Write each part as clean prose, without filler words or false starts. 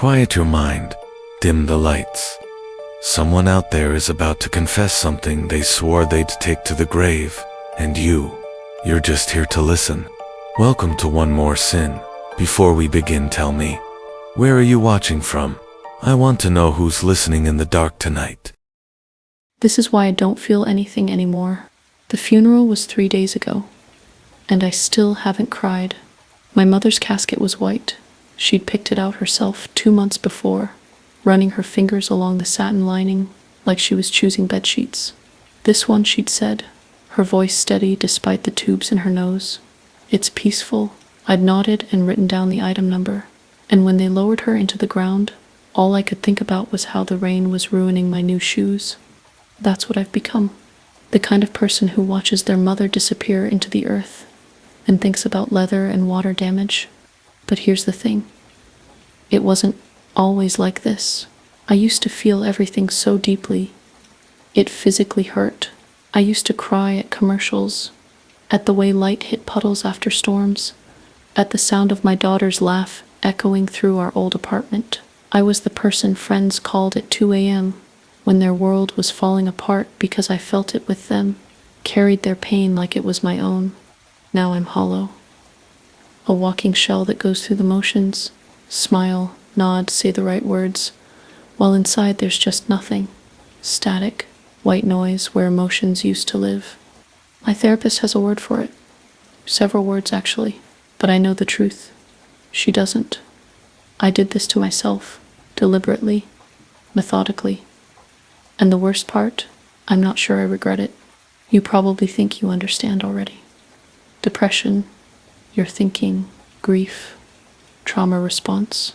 Quiet your mind. Dim the lights. Someone out there is about to confess something they swore they'd take to the grave, and you're just here to listen. Welcome to One More Sin. Before we begin, tell me, where are you watching from? I want to know who's listening in the dark tonight. This is why I don't feel anything anymore. The funeral was 3 days ago, and I still haven't cried. My mother's casket was white. She'd picked it out herself 2 months before, running her fingers along the satin lining like she was choosing bedsheets. This one, she'd said, her voice steady despite the tubes in her nose. It's peaceful. I'd nodded and written down the item number, and when they lowered her into the ground, all I could think about was how the rain was ruining my new shoes. That's what I've become. The kind of person who watches their mother disappear into the earth and thinks about leather and water damage. But here's the thing. It wasn't always like this. I used to feel everything so deeply. It physically hurt. I used to cry at commercials, at the way light hit puddles after storms, at the sound of my daughter's laugh echoing through our old apartment. I was the person friends called at 2 a.m. when their world was falling apart because I felt it with them, carried their pain like it was my own. Now I'm hollow. A walking shell that goes through the motions, smile, nod, say the right words, while inside there's just nothing. Static, white noise where emotions used to live. My therapist has a word for it. Several words, actually. But I know the truth. She doesn't. I did this to myself, deliberately, methodically. And the worst part, I'm not sure I regret it. You probably think you understand already. Depression, your thinking, grief, trauma response.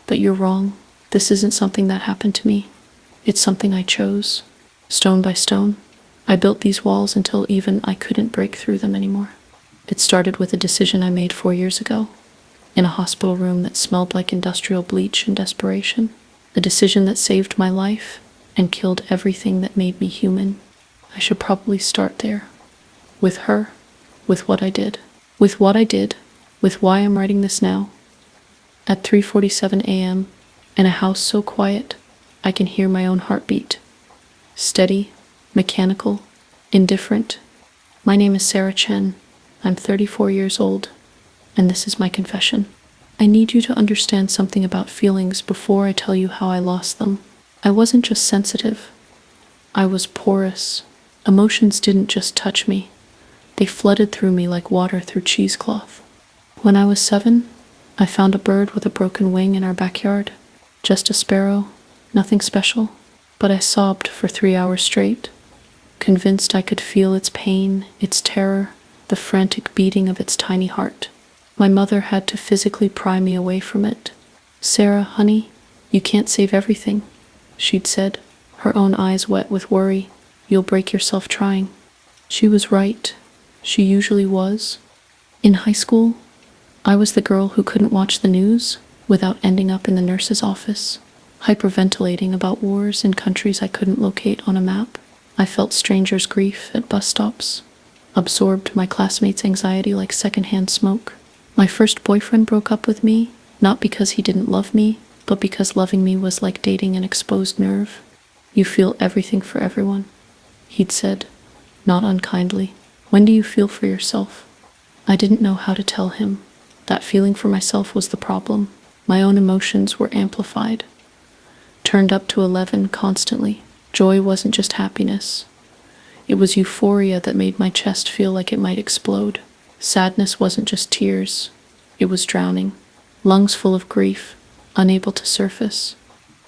But you're wrong. This isn't something that happened to me. It's something I chose. Stone by stone, I built these walls until even I couldn't break through them anymore. It started with a decision I made 4 years ago, in a hospital room that smelled like industrial bleach and desperation. A decision that saved my life and killed everything that made me human. I should probably start there. With her, with what I did. With why I'm writing this now. At 3:47 a.m., in a house so quiet, I can hear my own heartbeat. Steady, mechanical, indifferent. My name is Sarah Chen. I'm 34 years old, and this is my confession. I need you to understand something about feelings before I tell you how I lost them. I wasn't just sensitive. I was porous. Emotions didn't just touch me. They flooded through me like water through cheesecloth. When I was 7, I found a bird with a broken wing in our backyard. Just a sparrow, nothing special. But I sobbed for 3 hours straight, convinced I could feel its pain, its terror, the frantic beating of its tiny heart. My mother had to physically pry me away from it. "Sarah, honey, you can't save everything," she'd said, her own eyes wet with worry. "You'll break yourself trying." She was right. She usually was. In high school, I was the girl who couldn't watch the news without ending up in the nurse's office, hyperventilating about wars in countries I couldn't locate on a map. I felt strangers' grief at bus stops, absorbed my classmates' anxiety like secondhand smoke. My first boyfriend broke up with me, not because he didn't love me, but because loving me was like dating an exposed nerve. "You feel everything for everyone," he'd said, not unkindly. "When do you feel for yourself?" I didn't know how to tell him. That feeling for myself was the problem. My own emotions were amplified, turned up to 11 constantly. Joy wasn't just happiness. It was euphoria that made my chest feel like it might explode. Sadness wasn't just tears. It was drowning, lungs full of grief, unable to surface.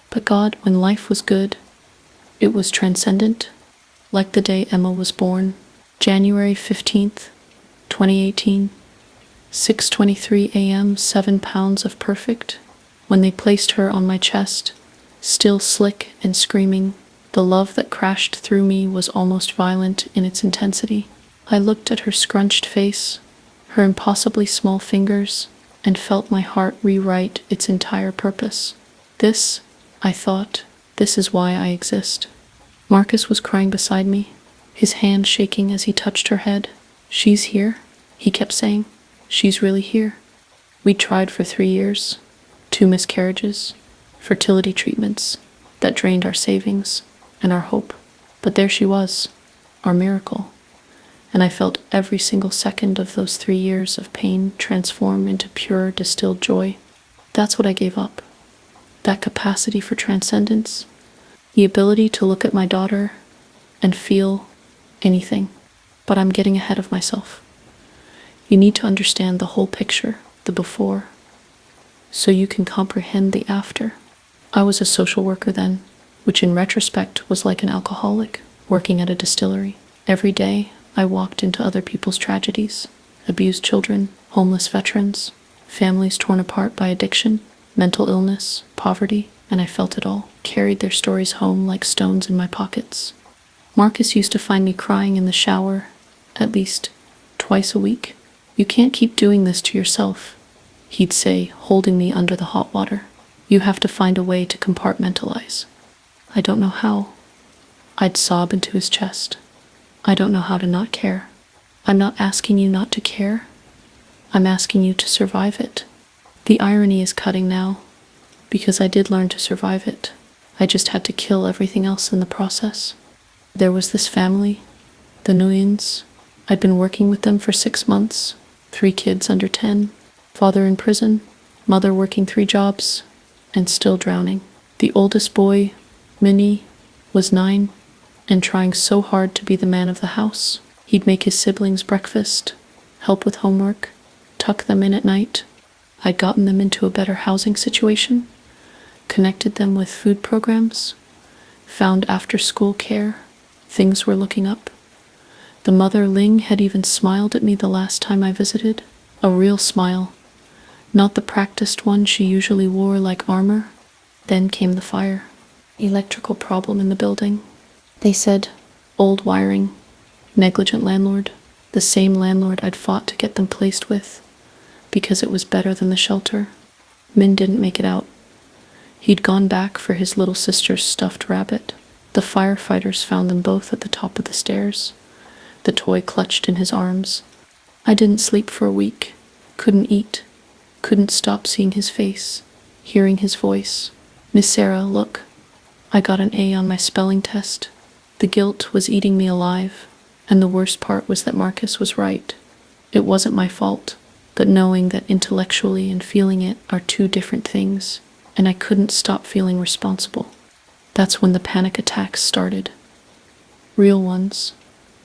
But God, when life was good, it was transcendent, like the day Emma was born, January 15th, 2018, 6:23 a.m., 7 pounds of perfect. When they placed her on my chest, still slick and screaming, the love that crashed through me was almost violent in its intensity. I looked at her scrunched face, her impossibly small fingers, and felt my heart rewrite its entire purpose. This, I thought, this is why I exist. Marcus was crying beside me, his hand shaking as he touched her head. "She's here," he kept saying. "She's really here. We tried for 3 years. 2 miscarriages, fertility treatments that drained our savings and our hope. But there she was, our miracle. And I felt every single second of those 3 years of pain transform into pure distilled joy. That's what I gave up. That capacity for transcendence, the ability to look at my daughter and feel anything. But I'm getting ahead of myself. You need to understand the whole picture, the before, so you can comprehend the after. I was a social worker then, which in retrospect was like an alcoholic working at a distillery. Every day, I walked into other people's tragedies: abused children, homeless veterans, families torn apart by addiction, mental illness, poverty, and I felt it all, carried their stories home like stones in my pockets. Marcus used to find me crying in the shower at least twice a week. "You can't keep doing this to yourself," he'd say, holding me under the hot water. "You have to find a way to compartmentalize." "I don't know how." I'd sob into his chest. "I don't know how to not care." "I'm not asking you not to care. I'm asking you to survive it." The irony is cutting now, because I did learn to survive it. I just had to kill everything else in the process. There was this family, the Nguyens. I'd been working with them for 6 months, 3 kids under 10, father in prison, mother working 3 jobs, and still drowning. The oldest boy, Minnie, was 9 and trying so hard to be the man of the house. He'd make his siblings breakfast, help with homework, tuck them in at night. I'd gotten them into a better housing situation, connected them with food programs, found after-school care. Things were looking up. The mother, Ling, had even smiled at me the last time I visited. A real smile, not the practiced one she usually wore like armor. Then came the fire. Electrical problem in the building. They said, old wiring, negligent landlord, the same landlord I'd fought to get them placed with, because it was better than the shelter. Min didn't make it out. He'd gone back for his little sister's stuffed rabbit. The firefighters found them both at the top of the stairs, the toy clutched in his arms. I didn't sleep for a week, couldn't eat, couldn't stop seeing his face, hearing his voice. "Miss Sarah, look, I got an A on my spelling test." The guilt was eating me alive, and the worst part was that Marcus was right. It wasn't my fault, but knowing that intellectually and feeling it are 2 different things, and I couldn't stop feeling responsible. That's when the panic attacks started. Real ones,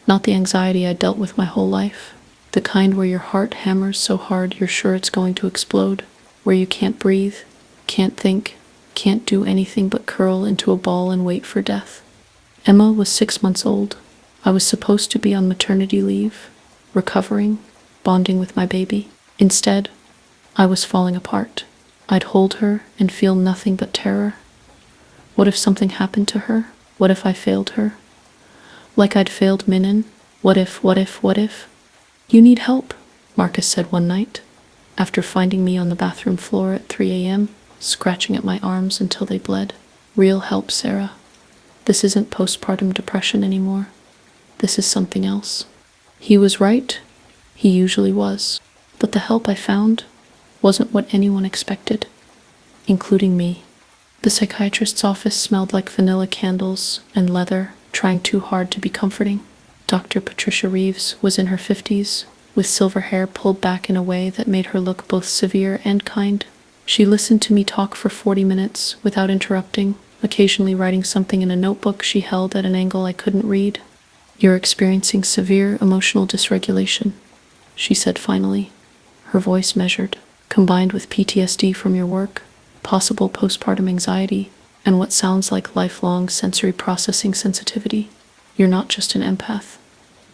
not the anxiety I dealt with my whole life, the kind where your heart hammers so hard you're sure it's going to explode, where you can't breathe, can't think, can't do anything but curl into a ball and wait for death. Emma was 6 months old. I was supposed to be on maternity leave, recovering, bonding with my baby. Instead, I was falling apart. I'd hold her and feel nothing but terror. What if something happened to her? What if I failed her? Like I'd failed Minin? What if? "You need help," Marcus said one night, after finding me on the bathroom floor at 3 a.m., scratching at my arms until they bled. "Real help, Sarah. This isn't postpartum depression anymore. This is something else." He was right. He usually was. But the help I found wasn't what anyone expected, including me. The psychiatrist's office smelled like vanilla candles and leather, trying too hard to be comforting. Dr. Patricia Reeves was in her 50s, with silver hair pulled back in a way that made her look both severe and kind. She listened to me talk for 40 minutes without interrupting, occasionally writing something in a notebook she held at an angle I couldn't read. "You're experiencing severe emotional dysregulation," she said finally, her voice measured, "combined with PTSD from your work, possible postpartum anxiety, and what sounds like lifelong sensory processing sensitivity. You're not just an empath,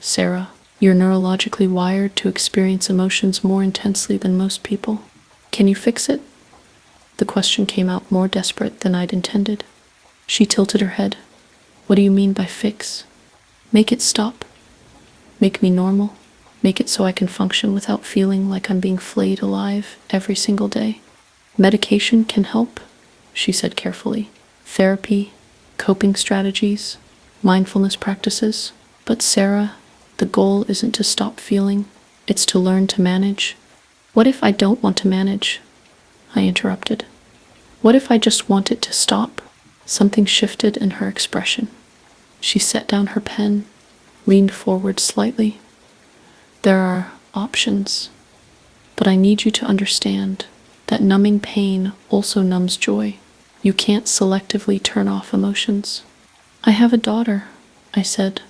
Sarah. You're neurologically wired to experience emotions more intensely than most people. Can you fix it?" The question came out more desperate than I'd intended. She tilted her head. "What do you mean by fix?" "Make it stop. Make me normal. Make it so I can function without feeling like I'm being flayed alive every single day." "Medication can help," she said carefully. "Therapy, coping strategies, mindfulness practices. But Sarah, the goal isn't to stop feeling, it's to learn to manage." "What if I don't want to manage?" I interrupted. What if I just want it to stop? Something shifted in her expression. She set down her pen, leaned forward slightly. There are options, but I need you to understand that numbing pain also numbs joy. You can't selectively turn off emotions. I have a daughter, I said.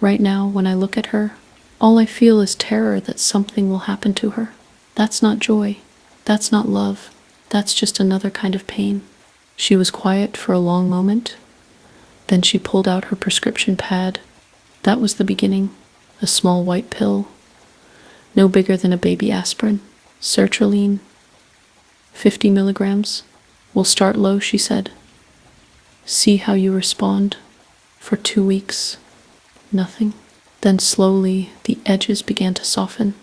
Right now, when I look at her, all I feel is terror that something will happen to her. That's not joy. That's not love. That's just another kind of pain. She was quiet for a long moment. Then she pulled out her prescription pad. That was the beginning. A small white pill, no bigger than a baby aspirin. Sertraline, 50 milligrams. We'll start low, she said. See how you respond. For 2 weeks, nothing. Then slowly, the edges began to soften.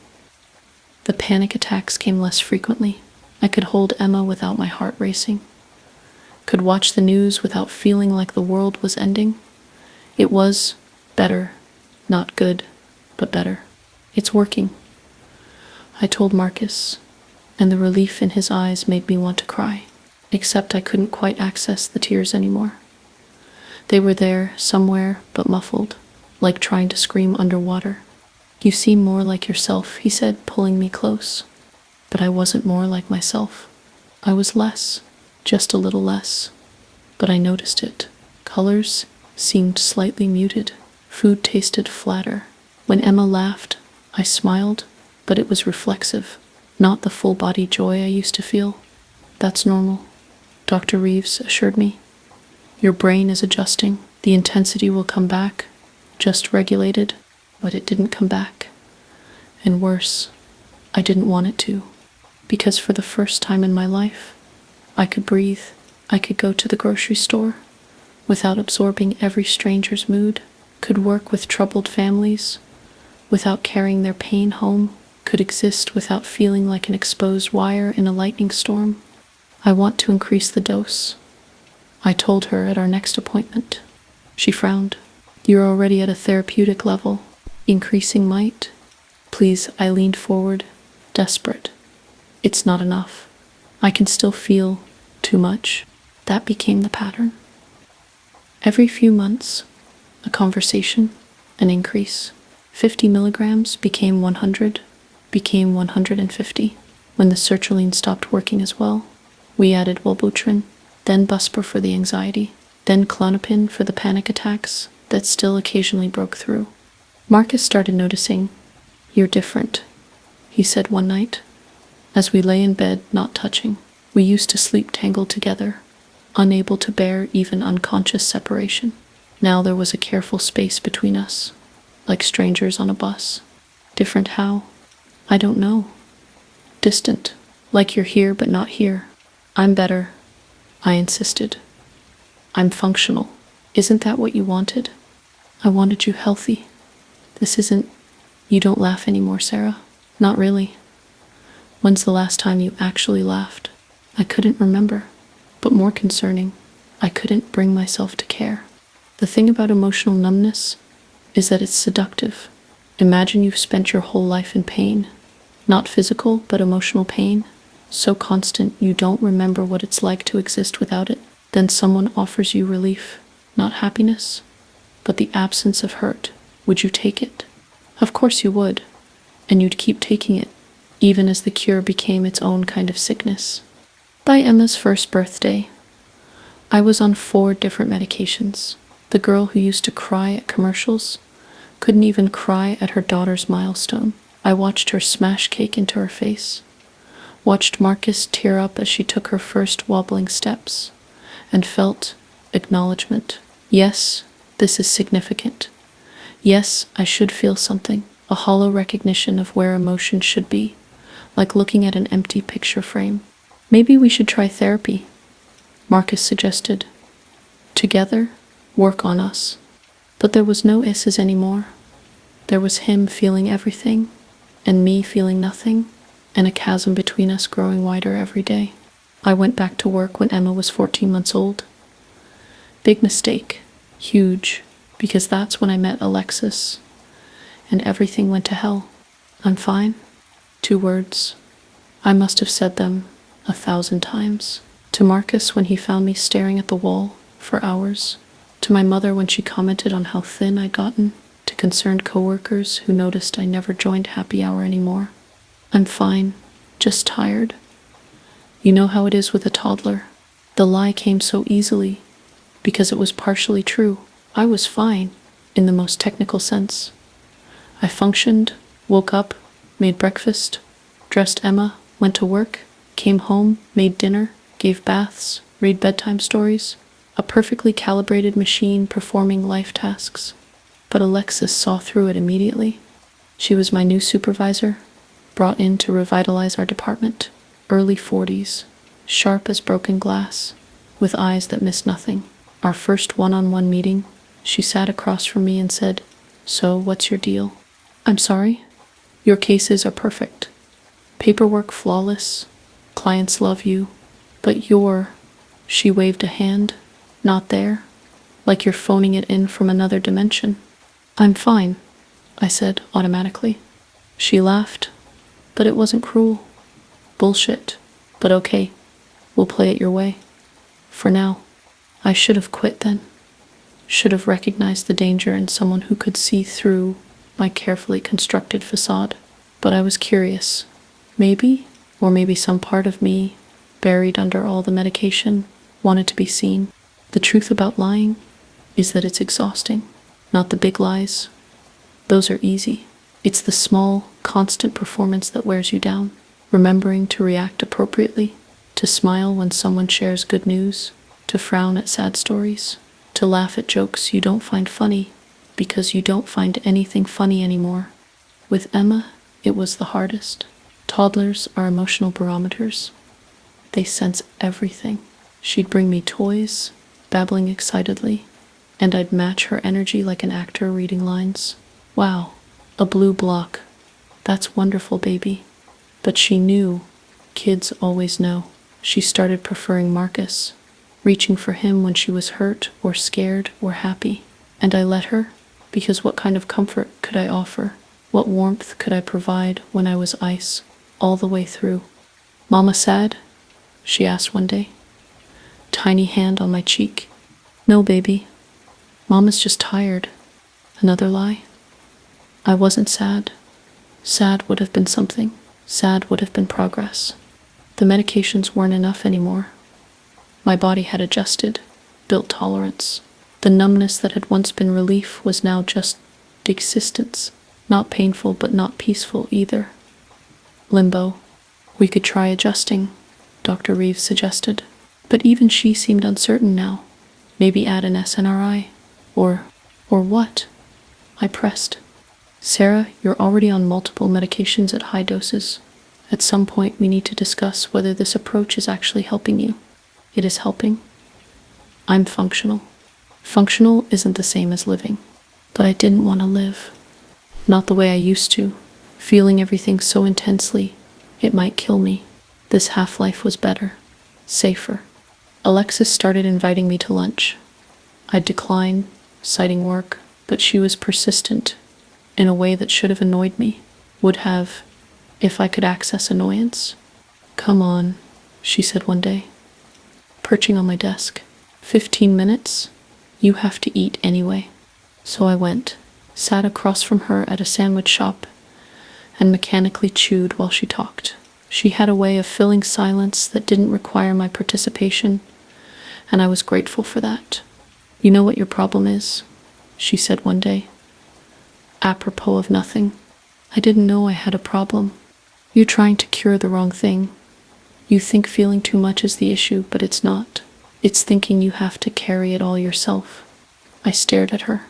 The panic attacks came less frequently. I could hold Emma without my heart racing. Could watch the news without feeling like the world was ending. It was better. Not good, but better. It's working, I told Marcus, and the relief in his eyes made me want to cry. Except I couldn't quite access the tears anymore. They were there, somewhere, but muffled, like trying to scream underwater. You seem more like yourself, he said, pulling me close. But I wasn't more like myself. I was less, just a little less. But I noticed it. Colors seemed slightly muted. Food tasted flatter. When Emma laughed, I smiled, but it was reflexive, not the full-body joy I used to feel. That's normal, Dr. Reeves assured me. Your brain is adjusting. The intensity will come back, just regulated, but it didn't come back. And worse, I didn't want it to, because for the first time in my life, I could breathe. I could go to the grocery store without absorbing every stranger's mood, could work with troubled families without carrying their pain home, could exist without feeling like an exposed wire in a lightning storm. I want to increase the dose, I told her at our next appointment. She frowned. You're already at a therapeutic level. Increasing might? Please, I leaned forward, desperate. It's not enough. I can still feel too much. That became the pattern. Every few months, a conversation, an increase. 50 milligrams became 100, became 150. When the sertraline stopped working as well, we added Wellbutrin, then Buspar for the anxiety, then Klonopin for the panic attacks that still occasionally broke through. Marcus started noticing. You're different, he said one night, as we lay in bed not touching. We used to sleep tangled together, unable to bear even unconscious separation. Now there was a careful space between us, like strangers on a bus. Different how? I don't know. Distant, like you're here but not here. I'm better, I insisted. I'm functional. Isn't that what you wanted? I wanted you healthy. This isn't... You don't laugh anymore, Sarah. Not really. When's the last time you actually laughed? I couldn't remember. But more concerning, I couldn't bring myself to care. The thing about emotional numbness is that it's seductive. Imagine you've spent your whole life in pain. Not physical, but emotional pain. So constant you don't remember what it's like to exist without it. Then someone offers you relief, not happiness, but the absence of hurt. Would you take it? Of course you would. And you'd keep taking it, even as the cure became its own kind of sickness. By Emma's first birthday, I was on 4 different medications. The girl who used to cry at commercials couldn't even cry at her daughter's milestone. I watched her smash cake into her face, watched Marcus tear up as she took her first wobbling steps, and felt acknowledgement. Yes, this is significant. Yes, I should feel something, a hollow recognition of where emotion should be, like looking at an empty picture frame. Maybe we should try therapy, Marcus suggested. Together, work on us. But there was no isses anymore. There was him feeling everything, and me feeling nothing, and a chasm between us growing wider every day. I went back to work when Emma was 14 months old. Big mistake. Huge. Because that's when I met Alexis, and everything went to hell. I'm fine. 2 words. I must have said them 1,000 times. To Marcus when he found me staring at the wall for hours. To my mother when she commented on how thin I'd gotten. To concerned coworkers who noticed I never joined happy hour anymore. I'm fine, just tired. You know how it is with a toddler. The lie came so easily because it was partially true. I was fine in the most technical sense. I functioned, woke up, made breakfast, dressed Emma, went to work, came home, made dinner, gave baths, read bedtime stories, a perfectly calibrated machine performing life tasks. But Alexis saw through it immediately. She was my new supervisor, brought in to revitalize our department, early 40s, sharp as broken glass, with eyes that missed nothing. Our first one-on-one meeting, she sat across from me and said, "So, what's your deal?" "I'm sorry? Your cases are perfect. Paperwork flawless. Clients love you. But you're," she waved a hand, "not there. Like you're phoning it in from another dimension." "I'm fine," I said automatically. She laughed, but it wasn't cruel. "Bullshit, but okay. We'll play it your way. For now." I should have quit then. Should have recognized the danger in someone who could see through my carefully constructed facade. But I was curious. Maybe, or maybe some part of me, buried under all the medication, wanted to be seen. The truth about lying is that it's exhausting. Not the big lies. Those are easy. It's the small, constant performance that wears you down. Remembering to react appropriately, to smile when someone shares good news, to frown at sad stories, to laugh at jokes you don't find funny because you don't find anything funny anymore. With Emma, it was the hardest. Toddlers are emotional barometers. They sense everything. She'd bring me toys, babbling excitedly, and I'd match her energy like an actor reading lines. "Wow, a blue block. That's wonderful, baby." But she knew. Kids always know. She started preferring Marcus, reaching for him when she was hurt or scared or happy. And I let her, because what kind of comfort could I offer? What warmth could I provide when I was ice, all the way through? "Mama sad?" she asked one day. Tiny hand on my cheek. "No, baby. Mama's just tired." Another lie. I wasn't sad. Sad would have been something. Sad would have been progress. The medications weren't enough anymore. My body had adjusted, built tolerance. The numbness that had once been relief was now just existence. Not painful, but not peaceful either. Limbo. "We could try adjusting," Dr. Reeves suggested. But even she seemed uncertain now. Maybe add an SNRI. Or what? I pressed. "Sarah, you're already on multiple medications at high doses. At some point, we need to discuss whether this approach is actually helping you." "It is helping. I'm functional." Functional isn't the same as living. But I didn't want to live. Not the way I used to, feeling everything so intensely, it might kill me. This half-life was better, safer. Alexis started inviting me to lunch. I'd decline, citing work, but she was persistent, in a way that should have annoyed me, would have, if I could access annoyance. "Come on," she said one day, perching on my desk. 15 minutes? You have to eat anyway." So I went, sat across from her at a sandwich shop, and mechanically chewed while she talked. She had a way of filling silence that didn't require my participation, and I was grateful for that. "You know what your problem is?" she said one day. Apropos of nothing. I didn't know I had a problem. "You're trying to cure the wrong thing. You think feeling too much is the issue, but it's not. It's thinking you have to carry it all yourself." I stared at her.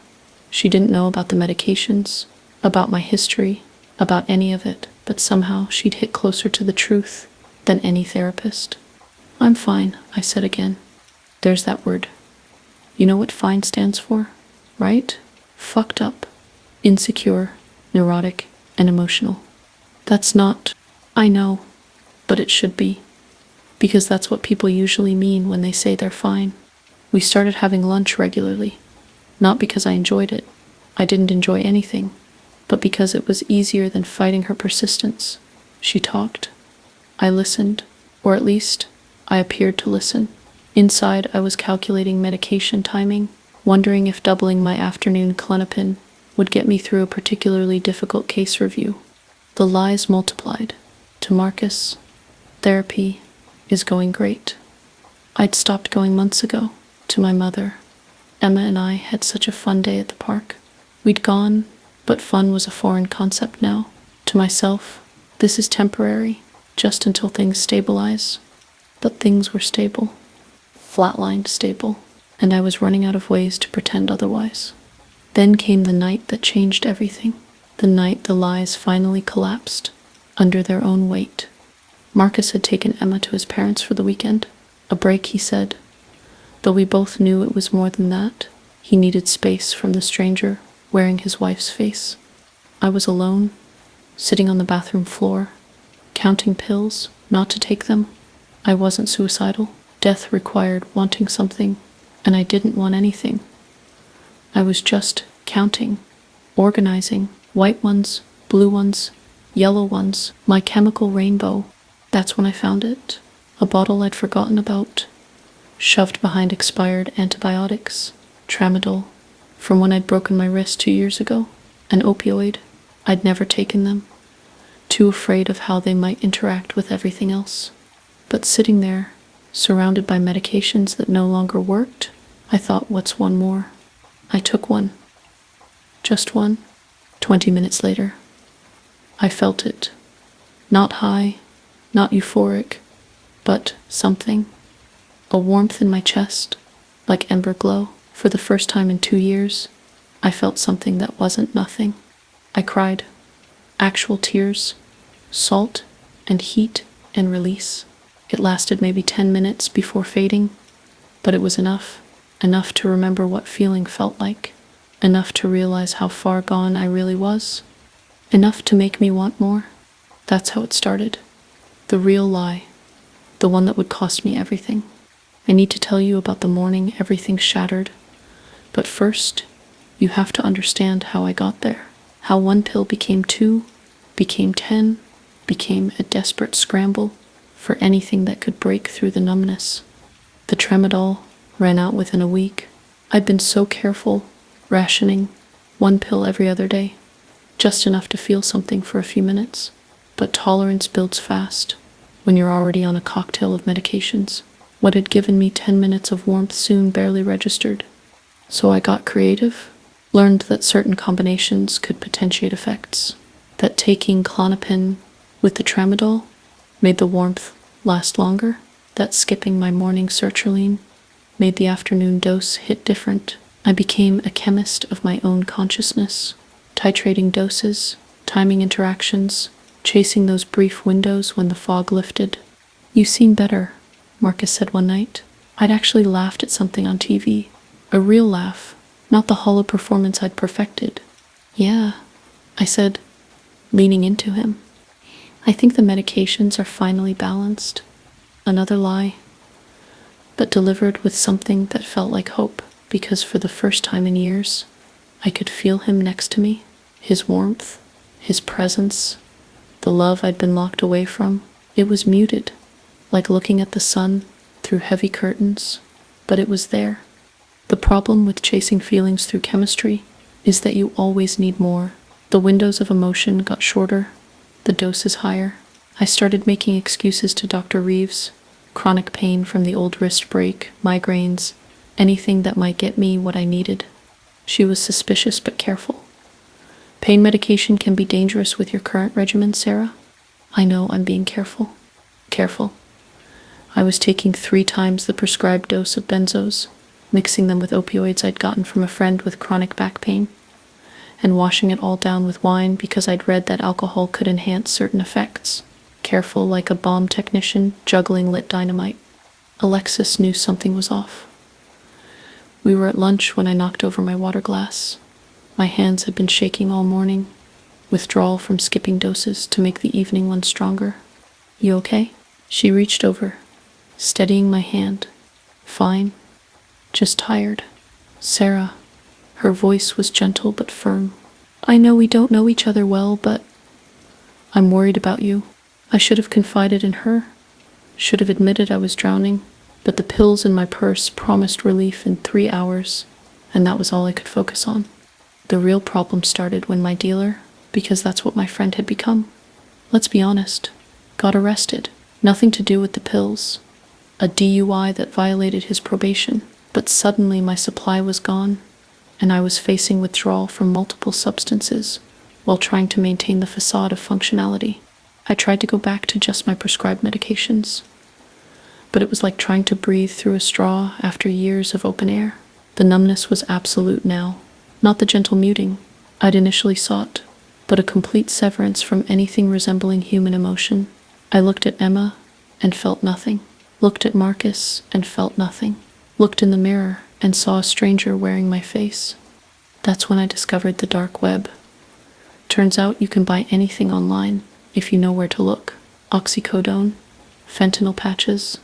She didn't know about the medications, about my history, about any of it, but somehow she'd hit closer to the truth than any therapist. "I'm fine," I said again. There's that word. You know what FINE stands for, right? Fucked up, insecure, neurotic, and emotional. That's not, I know, but it should be. Because that's what people usually mean when they say they're fine. We started having lunch regularly. Not because I enjoyed it. I didn't enjoy anything. But because it was easier than fighting her persistence. She talked. I listened. Or at least, I appeared to listen. Inside, I was calculating medication timing, wondering if doubling my afternoon Klonopin would get me through a particularly difficult case review. The lies multiplied. To Marcus, therapy is going great. I'd stopped going months ago. To my mother, Emma and I had such a fun day at the park. We'd gone, but fun was a foreign concept now. To myself, this is temporary, just until things stabilize. But things were stable. Flatlined stable. And I was running out of ways to pretend otherwise. Then came the night that changed everything. The night the lies finally collapsed, under their own weight. Marcus had taken Emma to his parents for the weekend. A break, he said. Though we both knew it was more than that, he needed space from the stranger wearing his wife's face. I was alone, sitting on the bathroom floor, counting pills, not to take them. I wasn't suicidal. Death required wanting something, and I didn't want anything. I was just counting, organizing, white ones, blue ones, yellow ones, my chemical rainbow. That's when I found it. A bottle I'd forgotten about, shoved behind expired antibiotics, tramadol, from when I'd broken my wrist 2 years ago, an opioid. I'd never taken them, too afraid of how they might interact with everything else. But sitting there, surrounded by medications that no longer worked, I thought, what's one more? I took one. Just one. 20 minutes later, I felt it. Not high, not euphoric, but something. A warmth in my chest, like ember glow. For the first time in 2 years, I felt something that wasn't nothing. I cried. Actual tears, salt and heat and release. It lasted maybe 10 minutes before fading, but it was enough. Enough to remember what feeling felt like. Enough to realize how far gone I really was. Enough to make me want more. That's how it started. The real lie. The one that would cost me everything. I need to tell you about the morning everything shattered. But first, you have to understand how I got there. How one pill became 2, became 10, became a desperate scramble for anything that could break through the numbness. The tramadol ran out within a week. I'd been so careful, rationing, 1 pill every other day, just enough to feel something for a few minutes. But tolerance builds fast when you're already on a cocktail of medications. What had given me 10 minutes of warmth soon barely registered. So I got creative, learned that certain combinations could potentiate effects, that taking Klonopin with the tramadol made the warmth last longer, that skipping my morning sertraline made the afternoon dose hit different. I became a chemist of my own consciousness, titrating doses, timing interactions, chasing those brief windows when the fog lifted. "You seem better," Marcus said one night. I'd actually laughed at something on TV. A real laugh, not the hollow performance I'd perfected. "Yeah," I said, leaning into him. "I think the medications are finally balanced." Another lie, but delivered with something that felt like hope, because for the first time in years, I could feel him next to me, his warmth, his presence, the love I'd been locked away from. It was muted, like looking at the sun through heavy curtains, but it was there. The problem with chasing feelings through chemistry is that you always need more. The windows of emotion got shorter, the doses higher. I started making excuses to Dr. Reeves, chronic pain from the old wrist break, migraines, anything that might get me what I needed. She was suspicious but careful. "Pain medication can be dangerous with your current regimen, Sarah." I know, I'm being careful. Careful. I was taking 3 times the prescribed dose of benzos, mixing them with opioids I'd gotten from a friend with chronic back pain, and washing it all down with wine because I'd read that alcohol could enhance certain effects. Careful like a bomb technician juggling lit dynamite. Alexis knew something was off. We were at lunch when I knocked over my water glass. My hands had been shaking all morning, withdrawal from skipping doses to make the evening one stronger. "You okay?" She reached over, steadying my hand. "Fine. Just tired." "Sarah." Her voice was gentle but firm. "I know we don't know each other well, but I'm worried about you. I should have confided in her. Should have admitted I was drowning, but the pills in my purse promised relief in 3 hours, and that was all I could focus on. The real problem started when my dealer, because that's what my friend had become, let's be honest, got arrested. Nothing to do with the pills. A DUI that violated his probation, but suddenly my supply was gone, and I was facing withdrawal from multiple substances while trying to maintain the facade of functionality. I tried to go back to just my prescribed medications, but it was like trying to breathe through a straw after years of open air. The numbness was absolute now, not the gentle muting I'd initially sought, but a complete severance from anything resembling human emotion. I looked at Emma and felt nothing, looked at Marcus and felt nothing, looked in the mirror and saw a stranger wearing my face. That's when I discovered the dark web. Turns out you can buy anything online if you know where to look. Oxycodone, fentanyl patches,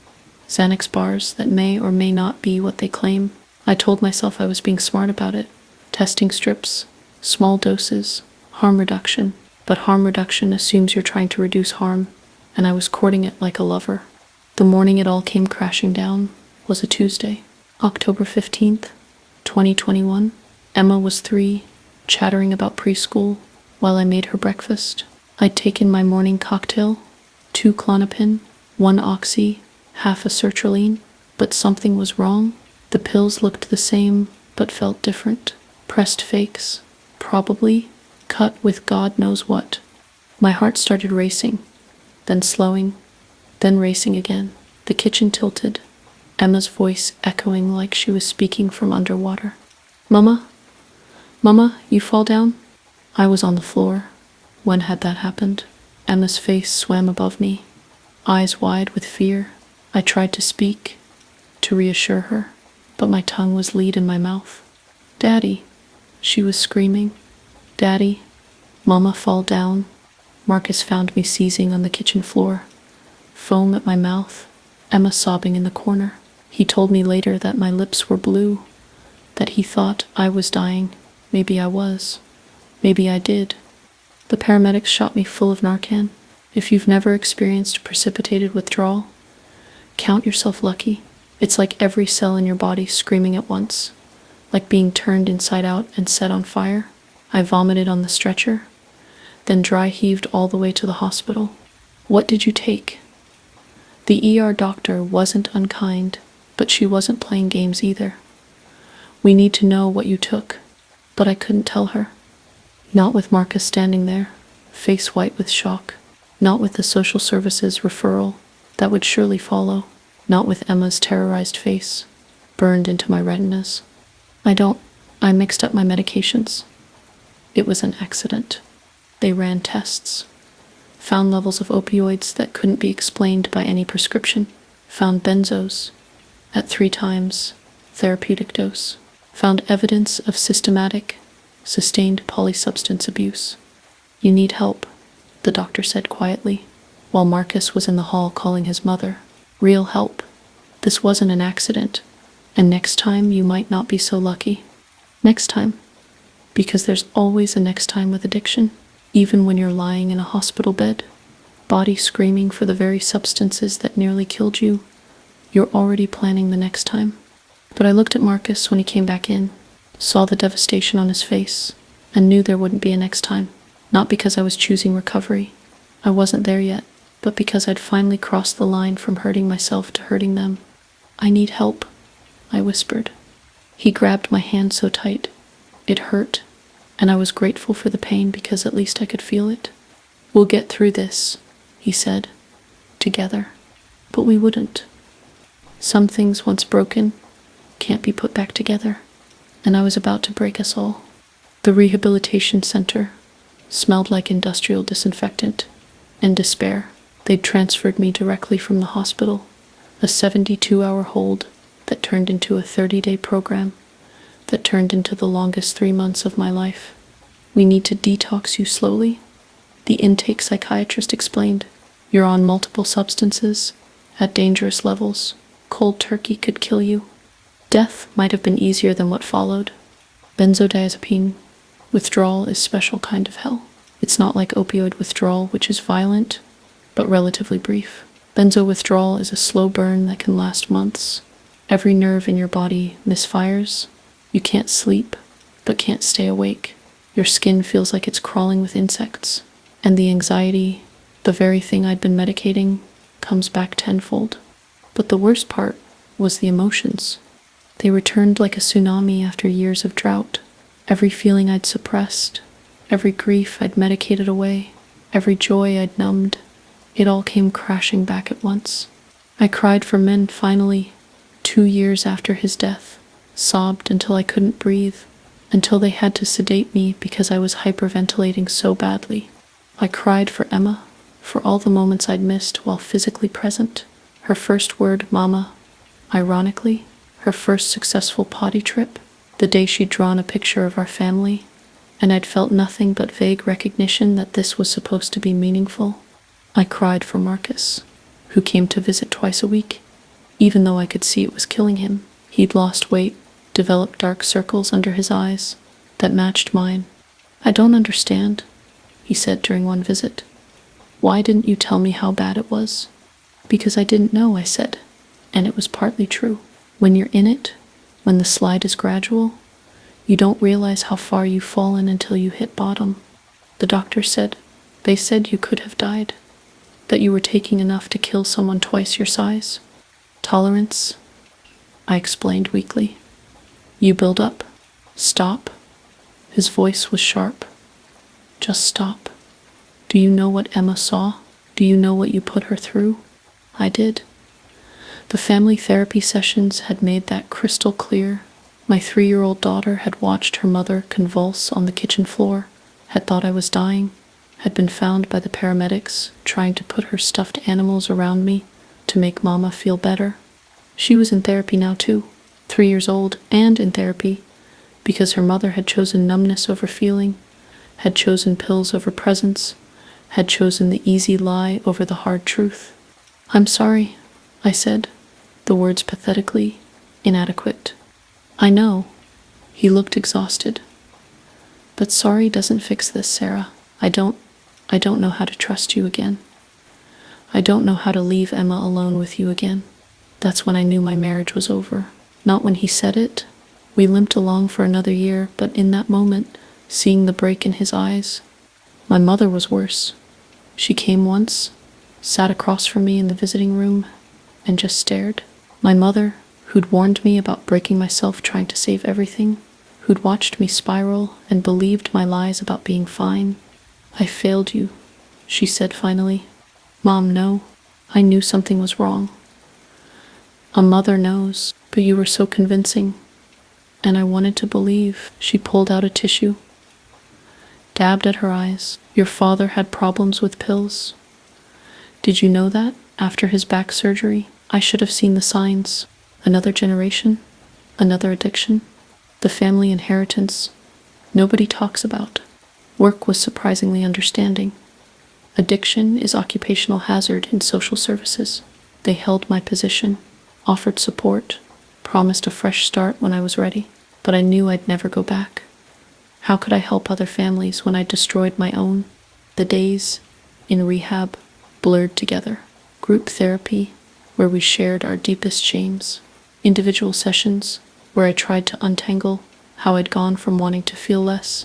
Xanax bars that may or may not be what they claim. I told myself I was being smart about it. Testing strips, small doses, harm reduction. But harm reduction assumes you're trying to reduce harm, and I was courting it like a lover. The morning it all came crashing down was a Tuesday, October 15th, 2021. Emma was 3, chattering about preschool while I made her breakfast. I'd taken my morning cocktail, 2 Klonopin, 1 Oxy, half a sertraline, but something was wrong. The pills looked the same, but felt different. Pressed fakes, probably, cut with God knows what. My heart started racing, then slowing, then racing again. The kitchen tilted, Emma's voice echoing like she was speaking from underwater. Mama? Mama, you fall down? I was on the floor. When had that happened? Emma's face swam above me, eyes wide with fear. I tried to speak, to reassure her, but my tongue was lead in my mouth. Daddy, she was screaming. Daddy, Mama, fall down. Marcus found me seizing on the kitchen floor, foam at my mouth, Emma sobbing in the corner. He told me later that my lips were blue, that he thought I was dying. Maybe I was. Maybe I did. The paramedics shot me full of Narcan. If you've never experienced precipitated withdrawal, count yourself lucky. It's like every cell in your body screaming at once, like being turned inside out and set on fire. I vomited on the stretcher, then dry heaved all the way to the hospital. What did you take? The ER doctor wasn't unkind, but she wasn't playing games either. We need to know what you took, but I couldn't tell her. Not with Marcus standing there, face white with shock. Not with the social services referral that would surely follow. Not with Emma's terrorized face, burned into my retinas. I mixed up my medications. It was an accident. They ran tests, found levels of opioids that couldn't be explained by any prescription, found benzos at 3 times therapeutic dose, found evidence of systematic, sustained polysubstance abuse. You need help, the doctor said quietly, while Marcus was in the hall calling his mother. Real help. This wasn't an accident, and next time you might not be so lucky. Next time. Because there's always a next time with addiction, even when you're lying in a hospital bed, body screaming for the very substances that nearly killed you. You're already planning the next time. But I looked at Marcus when he came back in, saw the devastation on his face, and knew there wouldn't be a next time. Not because I was choosing recovery. I wasn't there yet, but because I'd finally crossed the line from hurting myself to hurting them. I need help, I whispered. He grabbed my hand so tight. It hurt, and I was grateful for the pain because at least I could feel it. We'll get through this, he said, together. But we wouldn't. Some things once broken can't be put back together, and I was about to break us all. The rehabilitation center smelled like industrial disinfectant and despair. They'd transferred me directly from the hospital, a 72-hour hold that turned into a 30-day program that turned into the longest 3 months of my life. We need to detox you slowly, the intake psychiatrist explained. You're on multiple substances, at dangerous levels. Cold turkey could kill you. Death might have been easier than what followed. Benzodiazepine withdrawal is special kind of hell. It's not like opioid withdrawal, which is violent, but relatively brief. Benzo withdrawal is a slow burn that can last months. Every nerve in your body misfires. You can't sleep, but can't stay awake. Your skin feels like it's crawling with insects. And the anxiety, the very thing I'd been medicating, comes back tenfold. But the worst part was the emotions. They returned like a tsunami after years of drought. Every feeling I'd suppressed, every grief I'd medicated away, every joy I'd numbed, it all came crashing back at once. I cried for men finally, 2 years after his death, sobbed until I couldn't breathe, until they had to sedate me because I was hyperventilating so badly. I cried for Emma, for all the moments I'd missed while physically present. Her first word, Mama. Ironically, her first successful potty trip, the day she'd drawn a picture of our family, and I'd felt nothing but vague recognition that this was supposed to be meaningful. I cried for Marcus, who came to visit twice a week, even though I could see it was killing him. He'd lost weight, developed dark circles under his eyes that matched mine. "I don't understand," he said during one visit. "Why didn't you tell me how bad it was?" "Because I didn't know," I said, and it was partly true. When you're in it, when the slide is gradual, you don't realize how far you've fallen until you hit bottom. The doctor said, "They said you could have died, that you were taking enough to kill someone twice your size." "Tolerance," I explained weakly. "You build up. Stop." His voice was sharp. "Just stop. Do you know what Emma saw? Do you know what you put her through?" I did. The family therapy sessions had made that crystal clear. My 3-year-old daughter had watched her mother convulse on the kitchen floor, had thought I was dying, had been found by the paramedics trying to put her stuffed animals around me to make Mama feel better. She was in therapy now too, 3 years old and in therapy, because her mother had chosen numbness over feeling, had chosen pills over presence, had chosen the easy lie over the hard truth. "I'm sorry," I said, the words pathetically inadequate. "I know." He looked exhausted. "But sorry doesn't fix this, Sarah. I don't know how to trust you again. I don't know how to leave Emma alone with you again." That's when I knew my marriage was over. Not when he said it. We limped along for another year, but in that moment, seeing the break in his eyes, my mother was worse. She came once, sat across from me in the visiting room, and just stared. My mother, who'd warned me about breaking myself trying to save everything, who'd watched me spiral and believed my lies about being fine. "I failed you," she said finally. "Mom, no. I knew something was wrong. A mother knows, but you were so convincing. And I wanted to believe." She pulled out a tissue, dabbed at her eyes. "Your father had problems with pills. Did you know that? After his back surgery, I should have seen the signs. Another generation, another addiction, the family inheritance nobody talks about." Work was surprisingly understanding. Addiction is occupational hazard in social services. They held my position, offered support, promised a fresh start when I was ready, but I knew I'd never go back. How could I help other families when I destroyed my own? The days in rehab blurred together. Group therapy, where we shared our deepest shames. Individual sessions, where I tried to untangle how I'd gone from wanting to feel less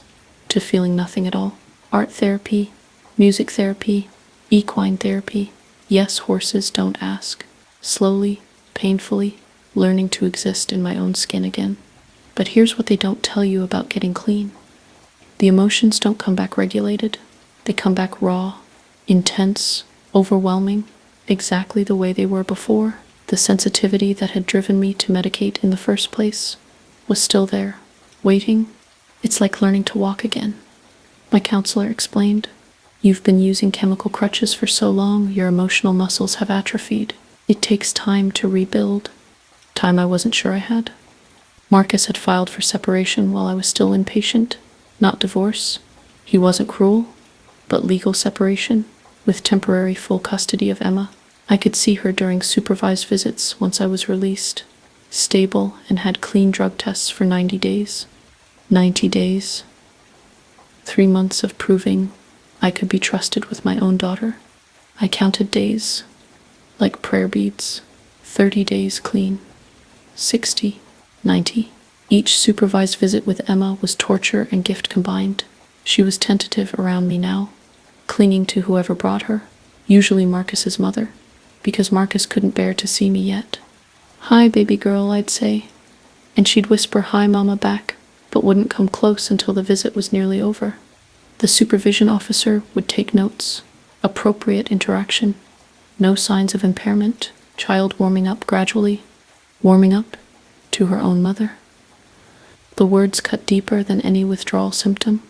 to feeling nothing at all. Art therapy, music therapy, equine therapy. Yes, horses don't ask. Slowly, painfully, learning to exist in my own skin again. But here's what they don't tell you about getting clean. The emotions don't come back regulated. They come back raw, intense, overwhelming, exactly the way they were before. The sensitivity that had driven me to medicate in the first place was still there, waiting. It's like learning to walk again. My counselor explained. You've been using chemical crutches for so long, your emotional muscles have atrophied. It takes time to rebuild. Time I wasn't sure I had. Marcus had filed for separation while I was still inpatient, not divorce. He wasn't cruel, but legal separation, with temporary full custody of Emma. I could see her during supervised visits once I was released, stable and had clean drug tests for 90 days. 90 days. 3 months of proving I could be trusted with my own daughter. I counted days, like prayer beads. 30 days clean. 60. 90. Each supervised visit with Emma was torture and gift combined. She was tentative around me now, clinging to whoever brought her, usually Marcus's mother, because Marcus couldn't bear to see me yet. "Hi, baby girl," I'd say, and she'd whisper "Hi, Mama" back, but wouldn't come close until the visit was nearly over. The supervision officer would take notes. Appropriate interaction. No signs of impairment. Child warming up gradually. Warming up to her own mother. The words cut deeper than any withdrawal symptom,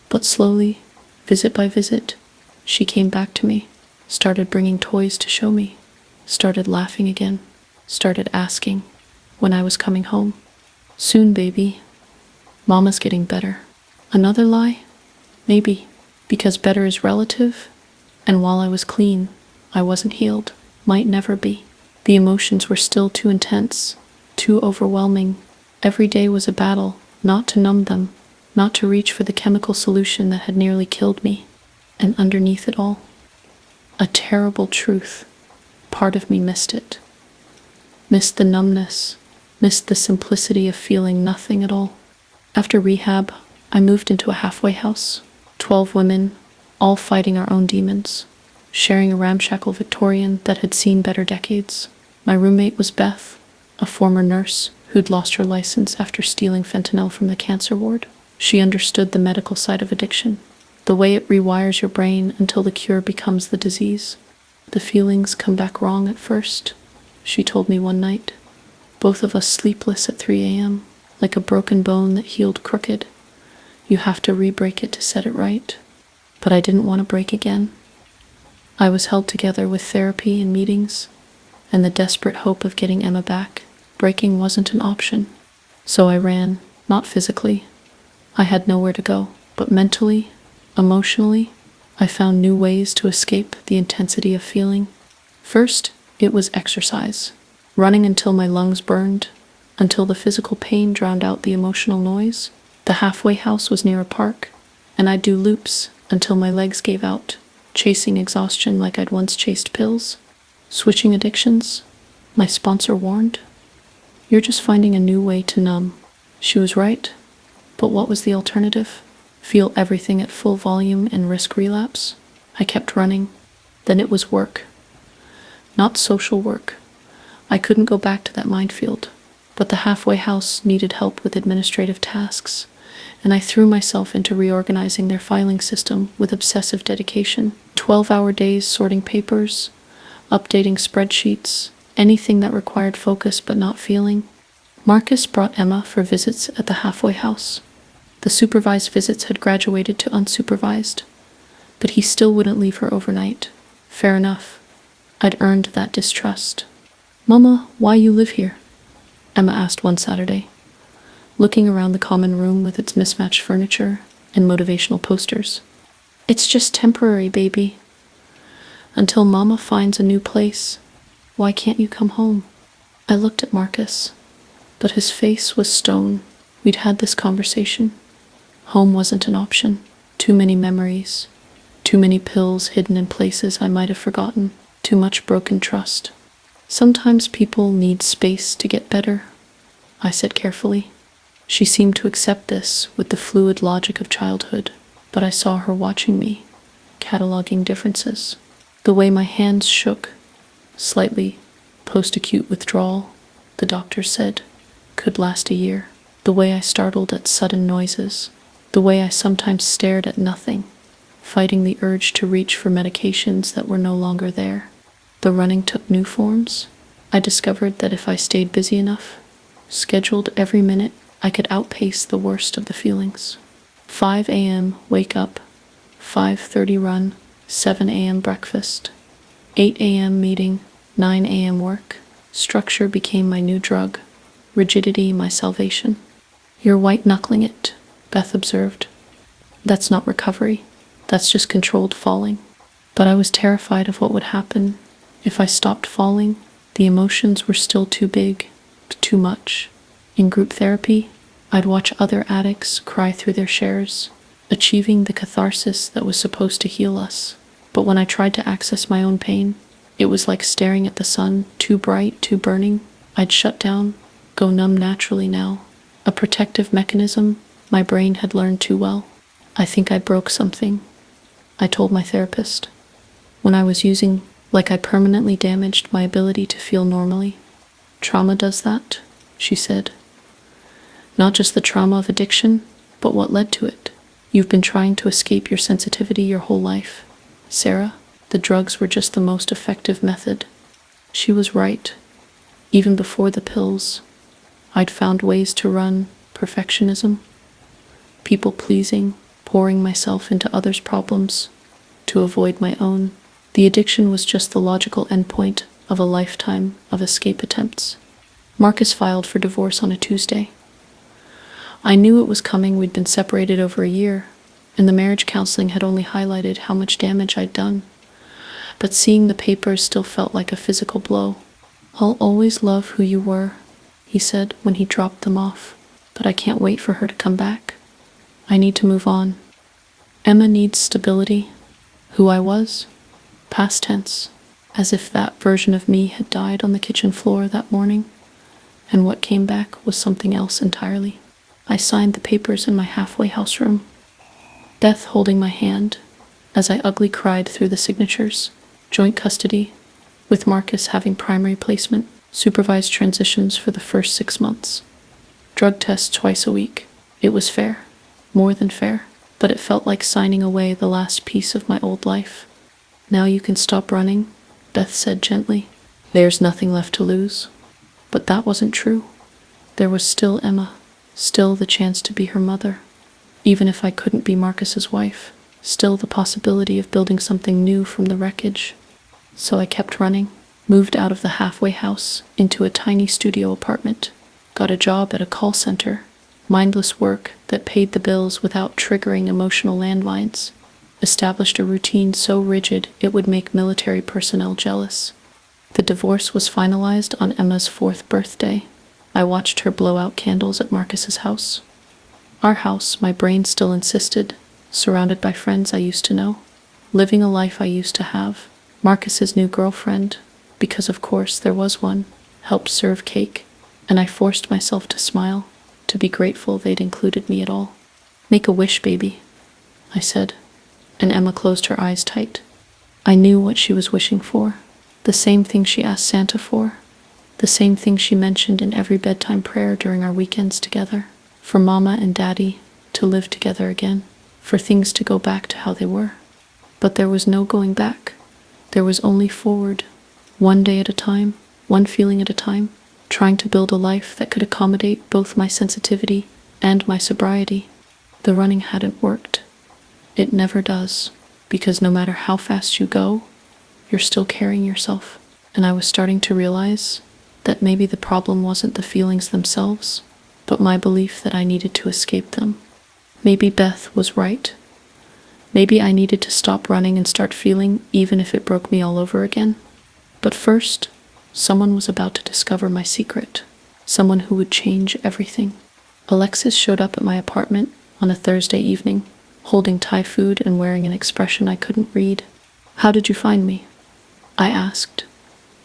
but slowly, visit by visit, she came back to me, started bringing toys to show me, started laughing again, started asking when I was coming home. "Soon, baby. Mama's getting better." Another lie? Maybe, because better is relative, and while I was clean, I wasn't healed, might never be. The emotions were still too intense, too overwhelming. Every day was a battle, not to numb them, not to reach for the chemical solution that had nearly killed me. And underneath it all, a terrible truth. Part of me missed it. Missed the numbness, missed the simplicity of feeling nothing at all. After rehab, I moved into a halfway house. 12 women, all fighting our own demons, sharing a ramshackle Victorian that had seen better decades. My roommate was Beth, a former nurse who'd lost her license after stealing fentanyl from the cancer ward. She understood the medical side of addiction, the way it rewires your brain until the cure becomes the disease. "The feelings come back wrong at first," she told me one night. "Both of us sleepless at 3 a.m., like a broken bone that healed crooked. You have to re-break it to set it right." But I didn't want to break again. I was held together with therapy and meetings, and the desperate hope of getting Emma back. Breaking wasn't an option. So I ran, not physically. I had nowhere to go, but mentally, emotionally, I found new ways to escape the intensity of feeling. First, it was exercise. Running until my lungs burned, until the physical pain drowned out the emotional noise. The halfway house was near a park, and I'd do loops until my legs gave out, chasing exhaustion like I'd once chased pills. Switching addictions? My sponsor warned. "You're just finding a new way to numb." She was right, but what was the alternative? Feel everything at full volume and risk relapse? I kept running. Then it was work. Not social work. I couldn't go back to that minefield, but the halfway house needed help with administrative tasks, and I threw myself into reorganizing their filing system with obsessive dedication. 12-hour days sorting papers, updating spreadsheets, anything that required focus but not feeling. Marcus brought Emma for visits at the halfway house. The supervised visits had graduated to unsupervised, but he still wouldn't leave her overnight. Fair enough. I'd earned that distrust. "Mama, why you live here?" Emma asked one Saturday, looking around the common room with its mismatched furniture and motivational posters. "It's just temporary, baby. Until Mama finds a new place. Why can't you come home?" I looked at Marcus, but his face was stone. We'd had this conversation. Home wasn't an option. Too many memories. Too many pills hidden in places I might have forgotten. Too much broken trust. "Sometimes people need space to get better," I said carefully. She seemed to accept this with the fluid logic of childhood, but I saw her watching me, cataloging differences. The way my hands shook, slightly post-acute withdrawal, the doctor said, could last a year. The way I startled at sudden noises, the way I sometimes stared at nothing, fighting the urge to reach for medications that were no longer there. The running took new forms. I discovered that if I stayed busy enough, scheduled every minute, I could outpace the worst of the feelings. 5 a.m. wake up, 5:30 run, 7 a.m. breakfast, 8 a.m. meeting, 9 a.m. work. Structure became my new drug, rigidity my salvation. "You're white-knuckling it," Beth observed. "That's not recovery. That's just controlled falling." But I was terrified of what would happen if I stopped falling. The emotions were still too big, too much. In group therapy, I'd watch other addicts cry through their shares, achieving the catharsis that was supposed to heal us. But when I tried to access my own pain, It was like staring at the sun, too bright, too burning. I'd shut down, go numb naturally now. A protective mechanism my brain had learned too well. I think I broke something, I told my therapist. When I was using, like I permanently damaged my ability to feel normally. Trauma does that, she said. Not just the trauma of addiction, but what led to it. You've been trying to escape your sensitivity your whole life. Sarah, the drugs were just the most effective method. She was right. Even before the pills, I'd found ways to run perfectionism, people-pleasing, pouring myself into others' problems to avoid my own. The addiction was just the logical endpoint of a lifetime of escape attempts. Marcus filed for divorce on a Tuesday. I knew it was coming. We'd been separated over a year, and the marriage counseling had only highlighted how much damage I'd done. But seeing the papers still felt like a physical blow. "I'll always love who you were," he said when he dropped them off. "But I can't wait for her to come back. I need to move on. Emma needs stability." Who I was? Past tense, as if that version of me had died on the kitchen floor that morning, and what came back was something else entirely. I signed the papers in my halfway house room, Beth holding my hand as I ugly cried through the signatures. Joint custody, with Marcus having primary placement, supervised transitions for the first 6 months. Drug tests twice a week. It was fair, more than fair, but it felt like signing away the last piece of my old life. "Now you can stop running," Beth said gently. "There's nothing left to lose." But that wasn't true. There was still Emma, still the chance to be her mother. Even if I couldn't be Marcus's wife, still the possibility of building something new from the wreckage. So I kept running, moved out of the halfway house into a tiny studio apartment, got a job at a call center, mindless work that paid the bills without triggering emotional landmines, established a routine so rigid it would make military personnel jealous. The divorce was finalized on Emma's 4th birthday. I watched her blow out candles at Marcus's house. Our house, my brain still insisted, surrounded by friends I used to know, living a life I used to have. Marcus's new girlfriend, because of course there was one, helped serve cake, and I forced myself to smile, to be grateful they'd included me at all. "Make a wish, baby," I said, and Emma closed her eyes tight. I knew what she was wishing for, the same thing she asked Santa for, the same thing she mentioned in every bedtime prayer during our weekends together, for Mama and Daddy to live together again, for things to go back to how they were. But there was no going back. There was only forward, one day at a time, one feeling at a time, trying to build a life that could accommodate both my sensitivity and my sobriety. The running hadn't worked. It never does, because no matter how fast you go, you're still carrying yourself. And I was starting to realize that maybe the problem wasn't the feelings themselves, but my belief that I needed to escape them. Maybe Beth was right. Maybe I needed to stop running and start feeling, even if it broke me all over again. But first, someone was about to discover my secret, someone who would change everything. Alexis showed up at my apartment on a Thursday evening, holding Thai food and wearing an expression I couldn't read. "How did you find me?" I asked,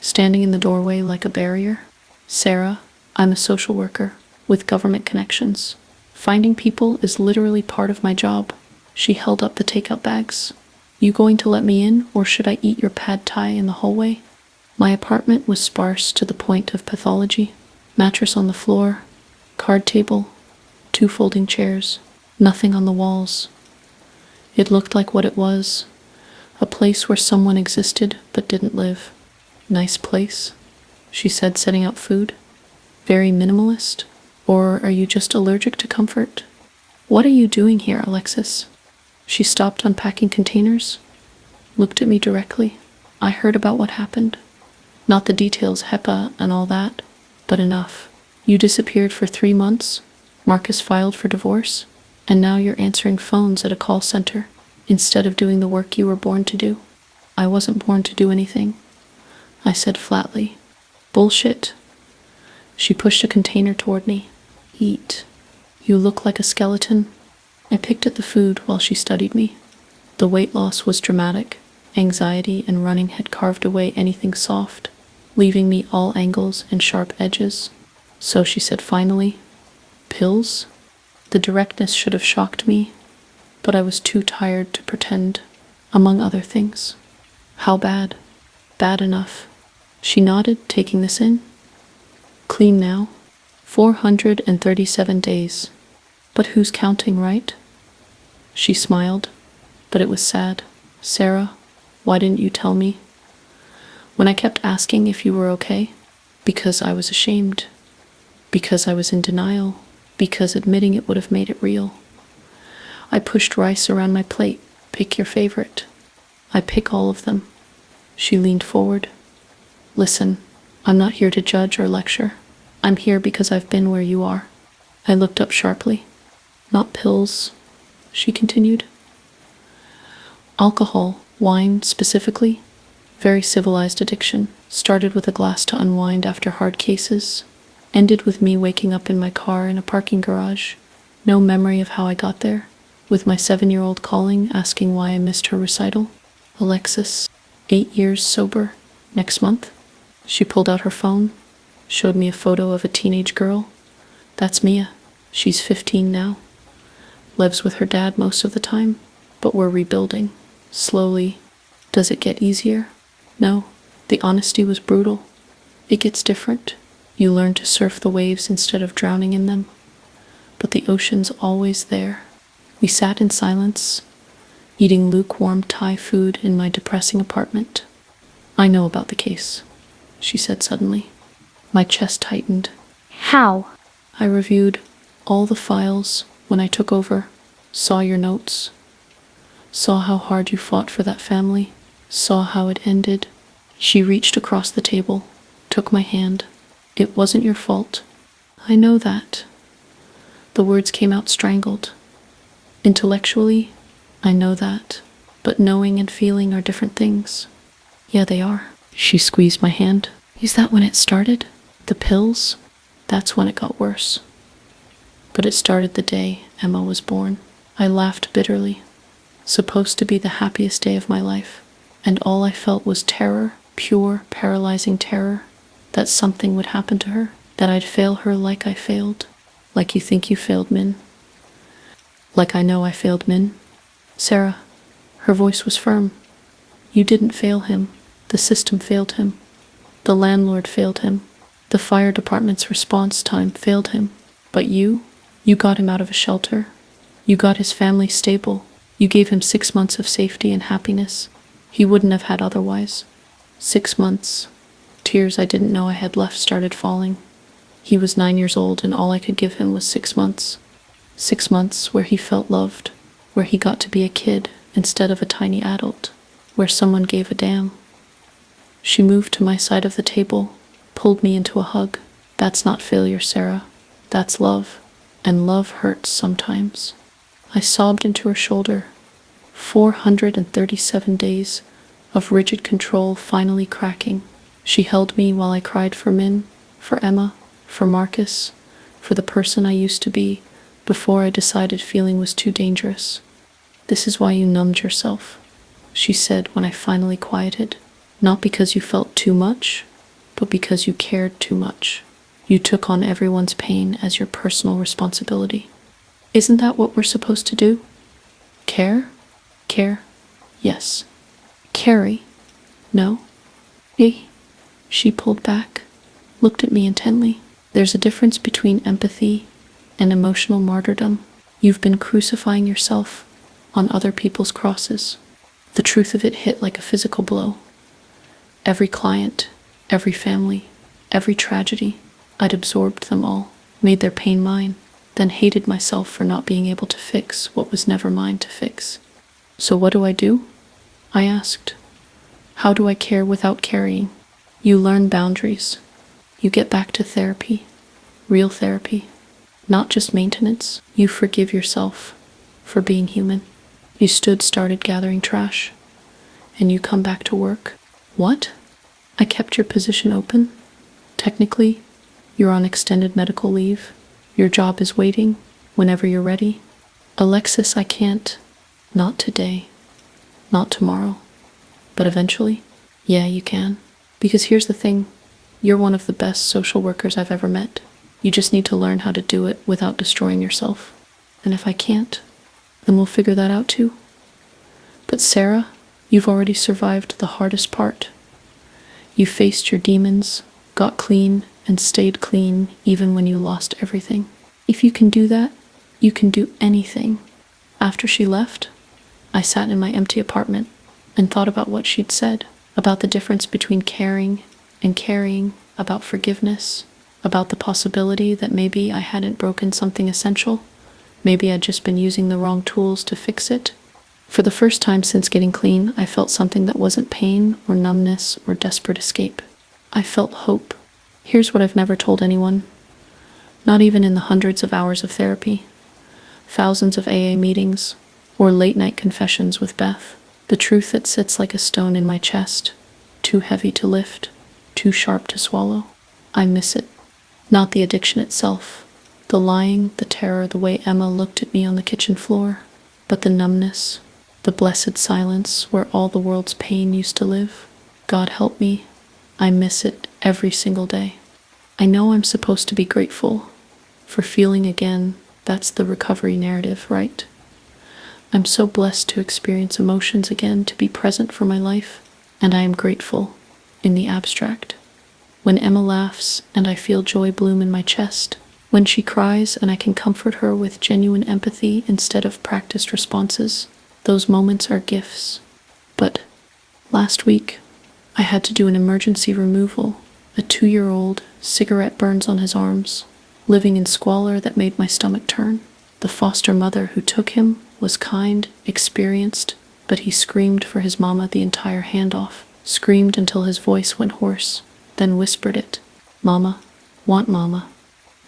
standing in the doorway like a barrier. "Sarah, I'm a social worker with government connections. Finding people is literally part of my job." She held up the takeout bags. "You going to let me in, or should I eat your pad thai in the hallway?" My apartment was sparse to the point of pathology. Mattress on the floor, card table, 2 folding chairs, nothing on the walls. It looked like what it was, a place where someone existed but didn't live. "Nice place," she said, setting out food. "Very minimalist? Or are you just allergic to comfort?" "What are you doing here, Alexis?" She stopped unpacking containers, looked at me directly. "I heard about what happened. Not the details, HEPA and all that, but enough. You disappeared for 3 months, Marcus filed for divorce, and now you're answering phones at a call center instead of doing the work you were born to do." "I wasn't born to do anything," I said flatly. "Bullshit." She pushed a container toward me. "Eat. You look like a skeleton." I picked at the food while she studied me. The weight loss was dramatic, Anxiety and running had carved away anything soft, leaving me all angles and sharp edges. So she said finally, "Pills?" The directness should have shocked me, but I was too tired to pretend, among other things. "How bad?" "Bad enough." She nodded, taking this in. "Clean now?" 437 days. "But who's counting, right?" She smiled, but it was sad. "Sarah, why didn't you tell me?" When I kept asking if you were okay, because I was ashamed, because I was in denial, because admitting it would have made it real. I pushed rice around my plate. "Pick your favorite." "I pick all of them." She leaned forward. "Listen, I'm not here to judge or lecture. I'm here because I've been where you are." I looked up sharply. "Not pills," she continued. "Alcohol, wine specifically. Very civilized addiction. Started with a glass to unwind after hard cases. Ended with me waking up in my car in a parking garage. No memory of how I got there. With my 7-year-old calling, asking why I missed her recital. Alexis, 8 years sober. Next month." She pulled out her phone, showed me a photo of a teenage girl. "That's Mia. She's 15 now. Lives with her dad most of the time, but we're rebuilding. Slowly." "Does it get easier?" "No. The honesty was brutal. It gets different. You learn to surf the waves instead of drowning in them. But the ocean's always there." We sat in silence, eating lukewarm Thai food in my depressing apartment. "I know about the case," she said suddenly. My chest tightened. How? "I reviewed all the files when I took over, saw your notes, saw how hard you fought for that family, saw how it ended." She reached across the table, took my hand. "It wasn't your fault." "I know that." The words came out strangled. "Intellectually, I know that, but knowing and feeling are different things." "Yeah, they are." She squeezed my hand. "Is that when it started? The pills?" "That's when it got worse. But it started the day Emma was born." I laughed bitterly. Supposed to be the happiest day of my life, and all I felt was terror, pure, paralyzing terror, that something would happen to her, that I'd fail her like I failed. "Like you think you failed Min." "Like I know I failed Min." "Sarah," her voice was firm, "you didn't fail him. The system failed him. The landlord failed him. The fire department's response time failed him. But you got him out of a shelter. You got his family stable. You gave him 6 months of safety and happiness he wouldn't have had otherwise. 6 months." Tears I didn't know I had left started falling. He was 9 years old, and all I could give him was 6 months. 6 months where he felt loved, where he got to be a kid instead of a tiny adult, where someone gave a damn. She moved to my side of the table, pulled me into a hug. "That's not failure, Sarah. That's love. And love hurts sometimes." I sobbed into her shoulder. 437 days of rigid control finally cracking. She held me while I cried for Min, for Emma, for Marcus, for the person I used to be before I decided feeling was too dangerous. "This is why you numbed yourself," she said when I finally quieted. "Not because you felt too much, but because you cared too much. You took on everyone's pain as your personal responsibility." "Isn't that what we're supposed to do? Care? Care? Yes. Carry? No. Eh?" She pulled back, looked at me intently. "There's a difference between empathy and emotional martyrdom. You've been crucifying yourself on other people's crosses." The truth of it hit like a physical blow. Every client, every family, every tragedy, I'd absorbed them all, made their pain mine, then hated myself for not being able to fix what was never mine to fix. "So what do I do?" I asked. "How do I care without carrying?" "You learn boundaries. You get back to therapy, real therapy, not just maintenance. You forgive yourself for being human. You started gathering trash, and you come back to work." "What?" "I kept your position open. Technically, you're on extended medical leave. Your job is waiting whenever you're ready." "Alexis, I can't. Not today. Not tomorrow. But eventually, yeah, you can. Because here's the thing, you're one of the best social workers I've ever met. You just need to learn how to do it without destroying yourself. And if I can't, then we'll figure that out too. But Sarah, you've already survived the hardest part. You faced your demons, got clean, and stayed clean even when you lost everything. If you can do that, you can do anything. After she left, I sat in my empty apartment and thought about what she'd said, about the difference between caring and carrying, about forgiveness, about the possibility that maybe I hadn't broken something essential, maybe I'd just been using the wrong tools to fix it. For the first time since getting clean, I felt something that wasn't pain or numbness or desperate escape. I felt hope. Here's what I've never told anyone, not even in the hundreds of hours of therapy, thousands of AA meetings, or late-night confessions with Beth. The truth that sits like a stone in my chest, too heavy to lift, too sharp to swallow. I miss it. Not the addiction itself, the lying, the terror, the way Emma looked at me on the kitchen floor, but the numbness, the blessed silence where all the world's pain used to live. God help me, I miss it every single day. I know I'm supposed to be grateful for feeling again. That's the recovery narrative, right? I'm so blessed to experience emotions again, to be present for my life, and I am grateful in the abstract. When Emma laughs and I feel joy bloom in my chest, when she cries and I can comfort her with genuine empathy instead of practiced responses, those moments are gifts. But last week, I had to do an emergency removal. A 2-year-old, cigarette burns on his arms, living in squalor that made my stomach turn. The foster mother who took him was kind, experienced, but he screamed for his mama the entire handoff, screamed until his voice went hoarse, then whispered it, "Mama, want mama."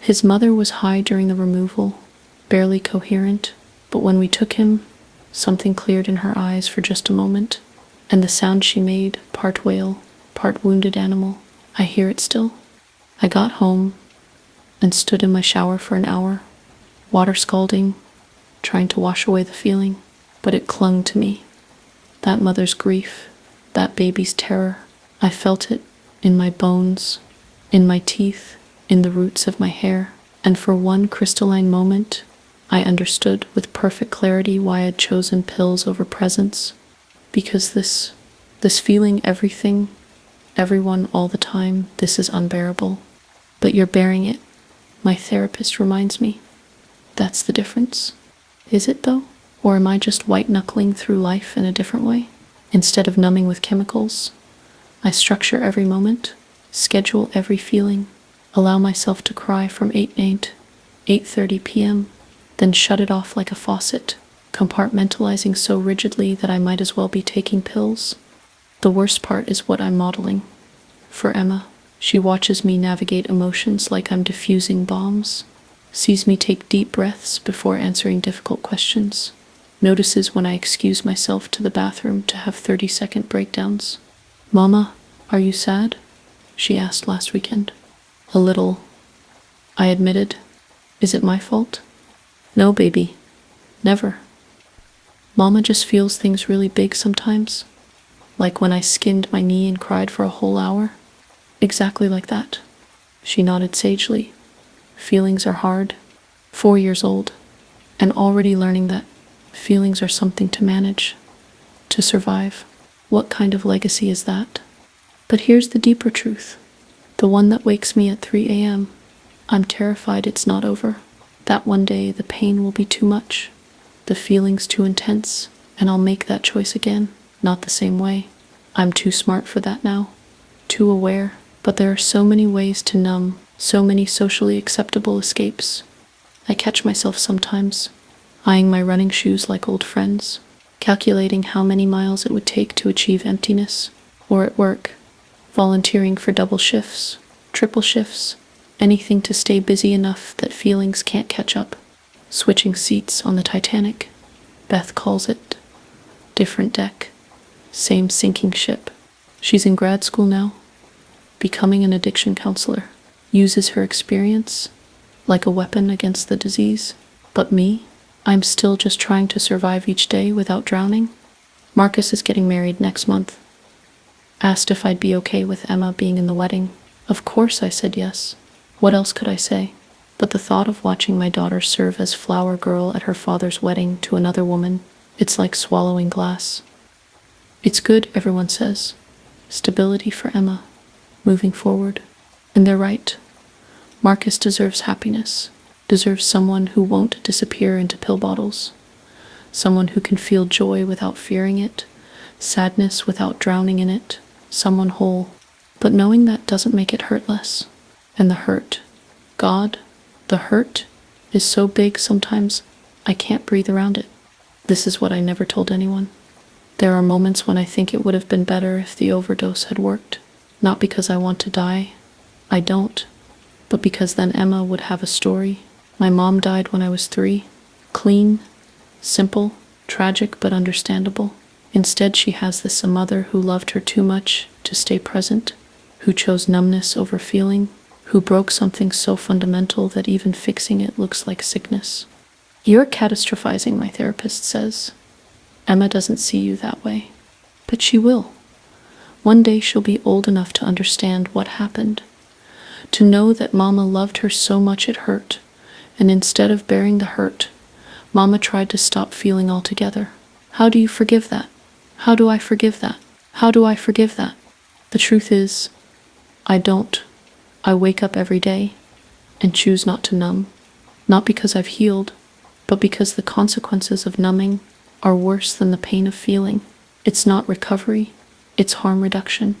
His mother was high during the removal, barely coherent, but when we took him, something cleared in her eyes for just a moment, and the sound she made, part wail, part wounded animal, I hear it still. I got home and stood in my shower for an hour, water scalding, trying to wash away the feeling, but it clung to me. That mother's grief, that baby's terror, I felt it in my bones, in my teeth, in the roots of my hair, and for one crystalline moment, I understood with perfect clarity why I'd chosen pills over presence, because this feeling everything, everyone all the time, this is unbearable. But you're bearing it, my therapist reminds me. That's the difference. Is it though? Or am I just white-knuckling through life in a different way? Instead of numbing with chemicals, I structure every moment, schedule every feeling, allow myself to cry from 8:30 p.m., then shut it off like a faucet, compartmentalizing so rigidly that I might as well be taking pills. The worst part is what I'm modeling. For Emma, she watches me navigate emotions like I'm diffusing bombs, sees me take deep breaths before answering difficult questions, notices when I excuse myself to the bathroom to have 30-second breakdowns. "Mama, are you sad?" she asked last weekend. "A little," I admitted. "Is it my fault?" "No, baby. Never. Mama just feels things really big sometimes. Like when I skinned my knee and cried for a whole hour. Exactly like that." She nodded sagely. Feelings are hard. 4 years old, and already learning that feelings are something to manage, to survive. What kind of legacy is that? But here's the deeper truth, the one that wakes me at 3 a.m. I'm terrified it's not over, that one day the pain will be too much, the feelings too intense, and I'll make that choice again, not the same way. I'm too smart for that now, too aware, but there are so many ways to numb, so many socially acceptable escapes. I catch myself sometimes, eyeing my running shoes like old friends, calculating how many miles it would take to achieve emptiness, or at work, volunteering for double shifts, triple shifts, anything to stay busy enough that feelings can't catch up. Switching seats on the Titanic, Beth calls it. Different deck, same sinking ship. She's in grad school now, becoming an addiction counselor, uses her experience like a weapon against the disease. But me, I'm still just trying to survive each day without drowning. Marcus is getting married next month, Asked if I'd be okay with Emma being in the wedding. Of course I said yes. What else could I say? But the thought of watching my daughter serve as flower girl at her father's wedding to another woman, it's like swallowing glass. It's good, everyone says. Stability for Emma, moving forward. And they're right. Marcus deserves happiness, deserves someone who won't disappear into pill bottles, someone who can feel joy without fearing it, sadness without drowning in it, someone whole. But knowing that doesn't make it hurt less. And the hurt, God, the hurt is so big sometimes I can't breathe around it. This is what I never told anyone. There are moments when I think it would have been better if the overdose had worked. Not because I want to die. I don't. But because then Emma would have a story. My mom died when I was 3. Clean, simple, tragic but understandable. Instead she has this a mother who loved her too much to stay present, who chose numbness over feeling, who broke something so fundamental that even fixing it looks like sickness. You're catastrophizing, my therapist says. Emma doesn't see you that way. But she will. One day she'll be old enough to understand what happened, to know that Mama loved her so much it hurt, and instead of bearing the hurt, Mama tried to stop feeling altogether. How do you forgive that? How do I forgive that? How do I forgive that? The truth is, I don't. I wake up every day and choose not to numb, not because I've healed, but because the consequences of numbing are worse than the pain of feeling. It's not recovery, it's harm reduction.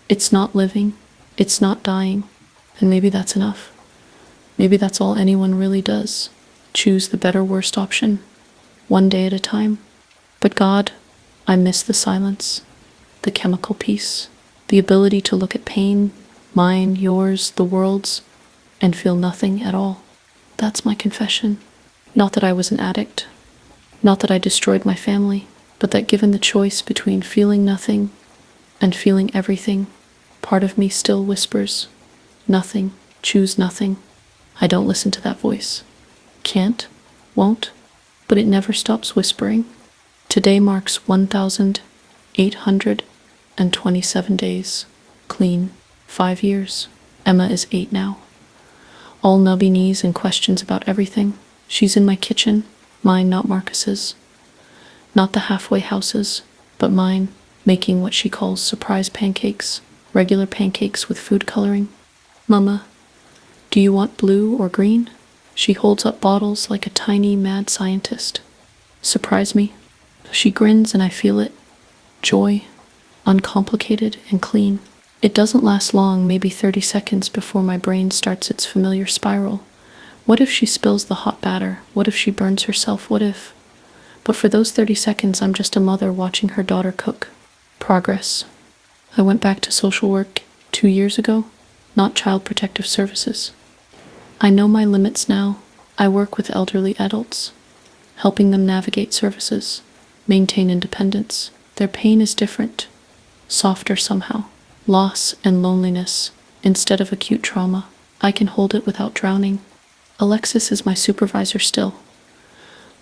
It's not living, it's not dying. And maybe that's enough. Maybe that's all anyone really does. Choose the better worst option, one day at a time. But God, I miss the silence, the chemical peace, the ability to look at pain, mine, yours, the world's, and feel nothing at all. That's my confession. Not that I was an addict, not that I destroyed my family, but that given the choice between feeling nothing and feeling everything, part of me still whispers, nothing, choose nothing. I don't listen to that voice. Can't, won't, but it never stops whispering. Today marks 1,827 days, clean, 5 years. Emma is 8 now. All nubby knees and questions about everything. She's in my kitchen, mine, not Marcus's. Not the halfway houses, but mine, making what she calls surprise pancakes, regular pancakes with food coloring. Mama, do you want blue or green? She holds up bottles like a tiny mad scientist. Surprise me. She grins and I feel it. Joy, uncomplicated and clean. It doesn't last long, maybe 30 seconds before my brain starts its familiar spiral. What if she spills the hot batter? What if she burns herself? What if? But for those 30 seconds, I'm just a mother watching her daughter cook. Progress. I went back to social work 2 years ago, not Child Protective Services. I know my limits now. I work with elderly adults, helping them navigate services, maintain independence. Their pain is different, softer somehow. Loss and loneliness, instead of acute trauma. I can hold it without drowning. Alexis is my supervisor still,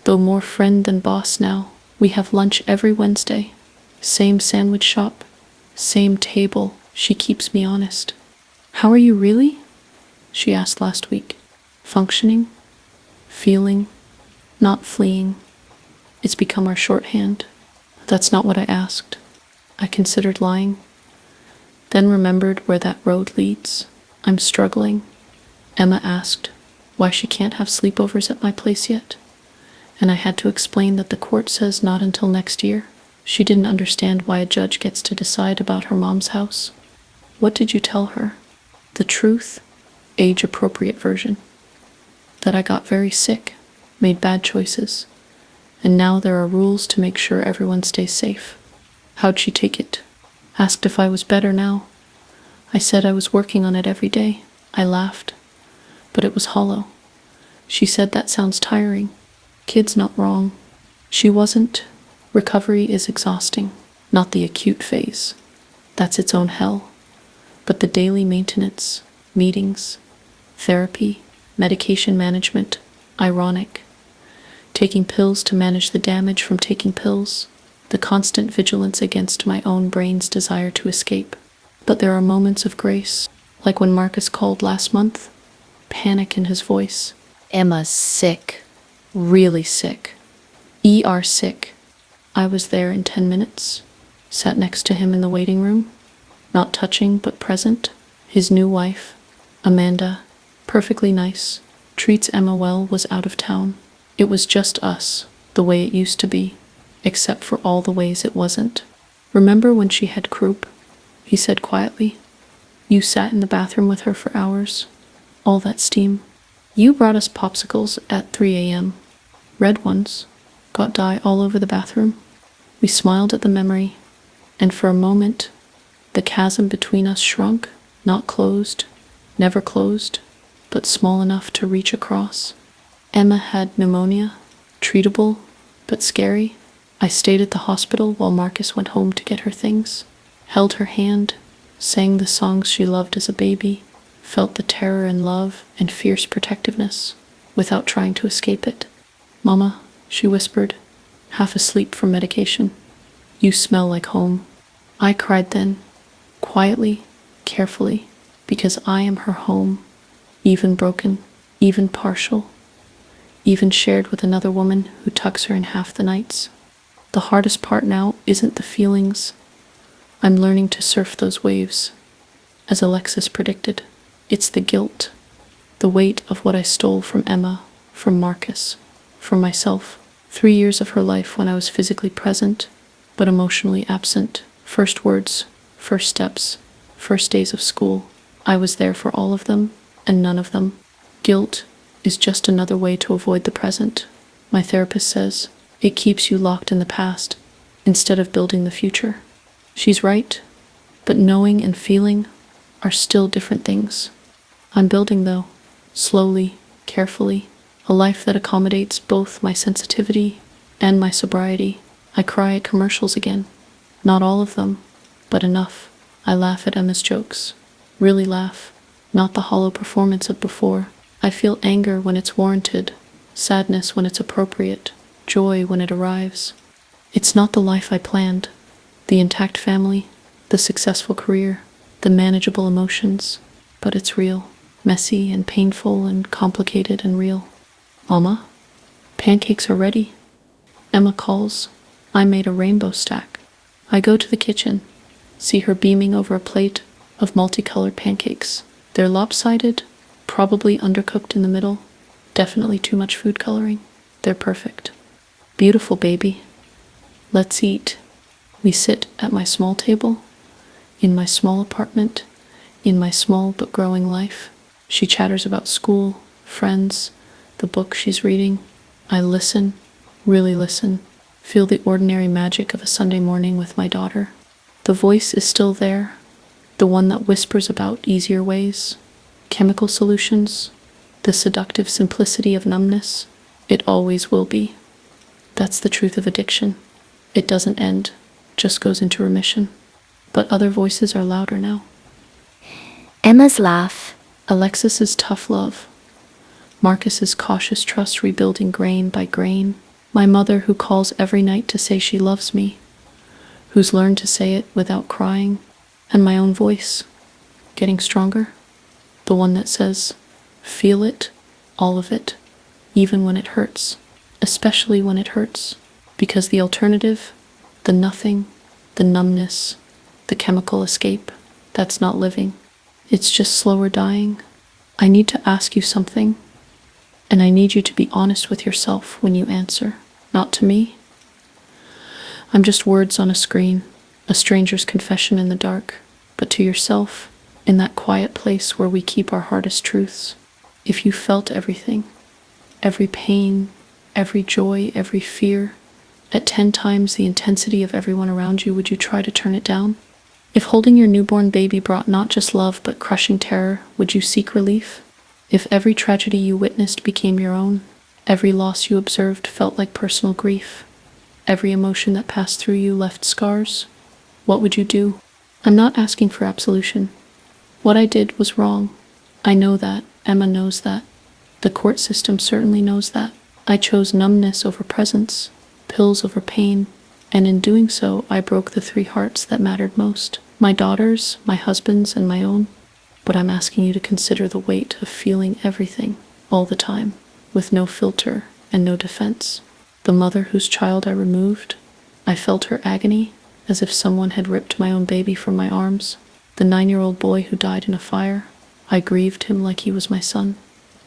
though more friend than boss now. We have lunch every Wednesday. Same sandwich shop, same table. She keeps me honest. How are you really? She asked last week. Functioning, feeling, not fleeing. It's become our shorthand. That's not what I asked. I considered lying, then remembered where that road leads. I'm struggling. Emma asked why she can't have sleepovers at my place yet, and I had to explain that the court says not until next year. She didn't understand why a judge gets to decide about her mom's house. What did you tell her? The truth, age-appropriate version. That I got very sick, made bad choices, and now there are rules to make sure everyone stays safe. How'd she take it? Asked if I was better now. I said I was working on it every day. I laughed, but it was hollow. She said that sounds tiring. Kid's not wrong. She wasn't. Recovery is exhausting, not the acute phase. That's its own hell. But the daily maintenance, meetings, therapy, medication management, ironic. Taking pills to manage the damage from taking pills. the constant vigilance against my own brain's desire to escape. But there are moments of grace, like when Marcus called last month, panic in his voice. Emma's sick, really sick. ER sick. I was there in 10 minutes, sat next to him in the waiting room, not touching but present. His new wife, Amanda, perfectly nice, treats Emma well, was out of town. It was just us, the way it used to be, except for all the ways it wasn't. Remember when she had croup? He said quietly. You sat in the bathroom with her for hours. All that steam. You brought us popsicles at 3 a.m. Red ones. Got dye all over the bathroom. We smiled at the memory, and for a moment, the chasm between us shrunk, not closed, never closed, but small enough to reach across. Emma had pneumonia, treatable, but scary. I stayed at the hospital while Marcus went home to get her things, held her hand, sang the songs she loved as a baby, felt the terror and love and fierce protectiveness without trying to escape it. Mama, she whispered, half asleep from medication. You smell like home. I cried then, quietly, carefully, because I am her home, even broken, even partial, even shared with another woman who tucks her in half the nights. The hardest part now isn't the feelings. I'm learning to surf those waves. As Alexis predicted, it's the guilt, the weight of what I stole from Emma, from Marcus, from myself. 3 years of her life when I was physically present, but emotionally absent. First words, first steps, first days of school. I was there for all of them, and none of them. Guilt is just another way to avoid the present. My therapist says it keeps you locked in the past instead of building the future. She's right, but knowing and feeling are still different things. I'm building, though, slowly, carefully, a life that accommodates both my sensitivity and my sobriety. I cry at commercials again. Not all of them, but enough. I laugh at Emma's jokes. Really laugh, not the hollow performance of before. I feel anger when it's warranted, sadness when it's appropriate, joy when it arrives. It's not the life I planned, the intact family, the successful career, the manageable emotions, but it's real, messy and painful and complicated and real. Mama, pancakes are ready. Emma calls. I made a rainbow stack. I go to the kitchen, see her beaming over a plate of multicolored pancakes. They're lopsided, probably undercooked in the middle, definitely too much food coloring. They're perfect. Beautiful, baby. Let's eat. We sit at my small table, in my small apartment, in my small but growing life. She chatters about school, friends, the book she's reading. I listen, really listen, feel the ordinary magic of a Sunday morning with my daughter. The voice is still there, the one that whispers about easier ways, chemical solutions, the seductive simplicity of numbness. It always will be. That's the truth of addiction. It doesn't end, just goes into remission. But other voices are louder now. Emma's laugh. Alexis's tough love. Marcus's cautious trust rebuilding grain by grain. My mother who calls every night to say she loves me, who's learned to say it without crying. And my own voice, getting stronger. The one that says, feel it, all of it, even when it hurts, especially when it hurts. Because the alternative, the nothing, the numbness, the chemical escape, that's not living. It's just slower dying. I need to ask you something, and I need you to be honest with yourself when you answer. Not to me. I'm just words on a screen, a stranger's confession in the dark, but to yourself, in that quiet place where we keep our hardest truths. If you felt everything, every pain, every joy, every fear, at 10 times the intensity of everyone around you, would you try to turn it down? If holding your newborn baby brought not just love but crushing terror, would you seek relief? If every tragedy you witnessed became your own, every loss you observed felt like personal grief, every emotion that passed through you left scars, what would you do? I'm not asking for absolution. What I did was wrong. I know that. Emma knows that. The court system certainly knows that. I chose numbness over presence, pills over pain, And in doing so, I broke the three hearts that mattered most: my daughter's, my husband's, and my own. But I'm asking you to consider the weight of feeling everything, all the time, with no filter and no defense. The mother whose child I removed, I felt her agony as if someone had ripped my own baby from my arms. The 9-year-old boy who died in a fire, I grieved him like he was my son.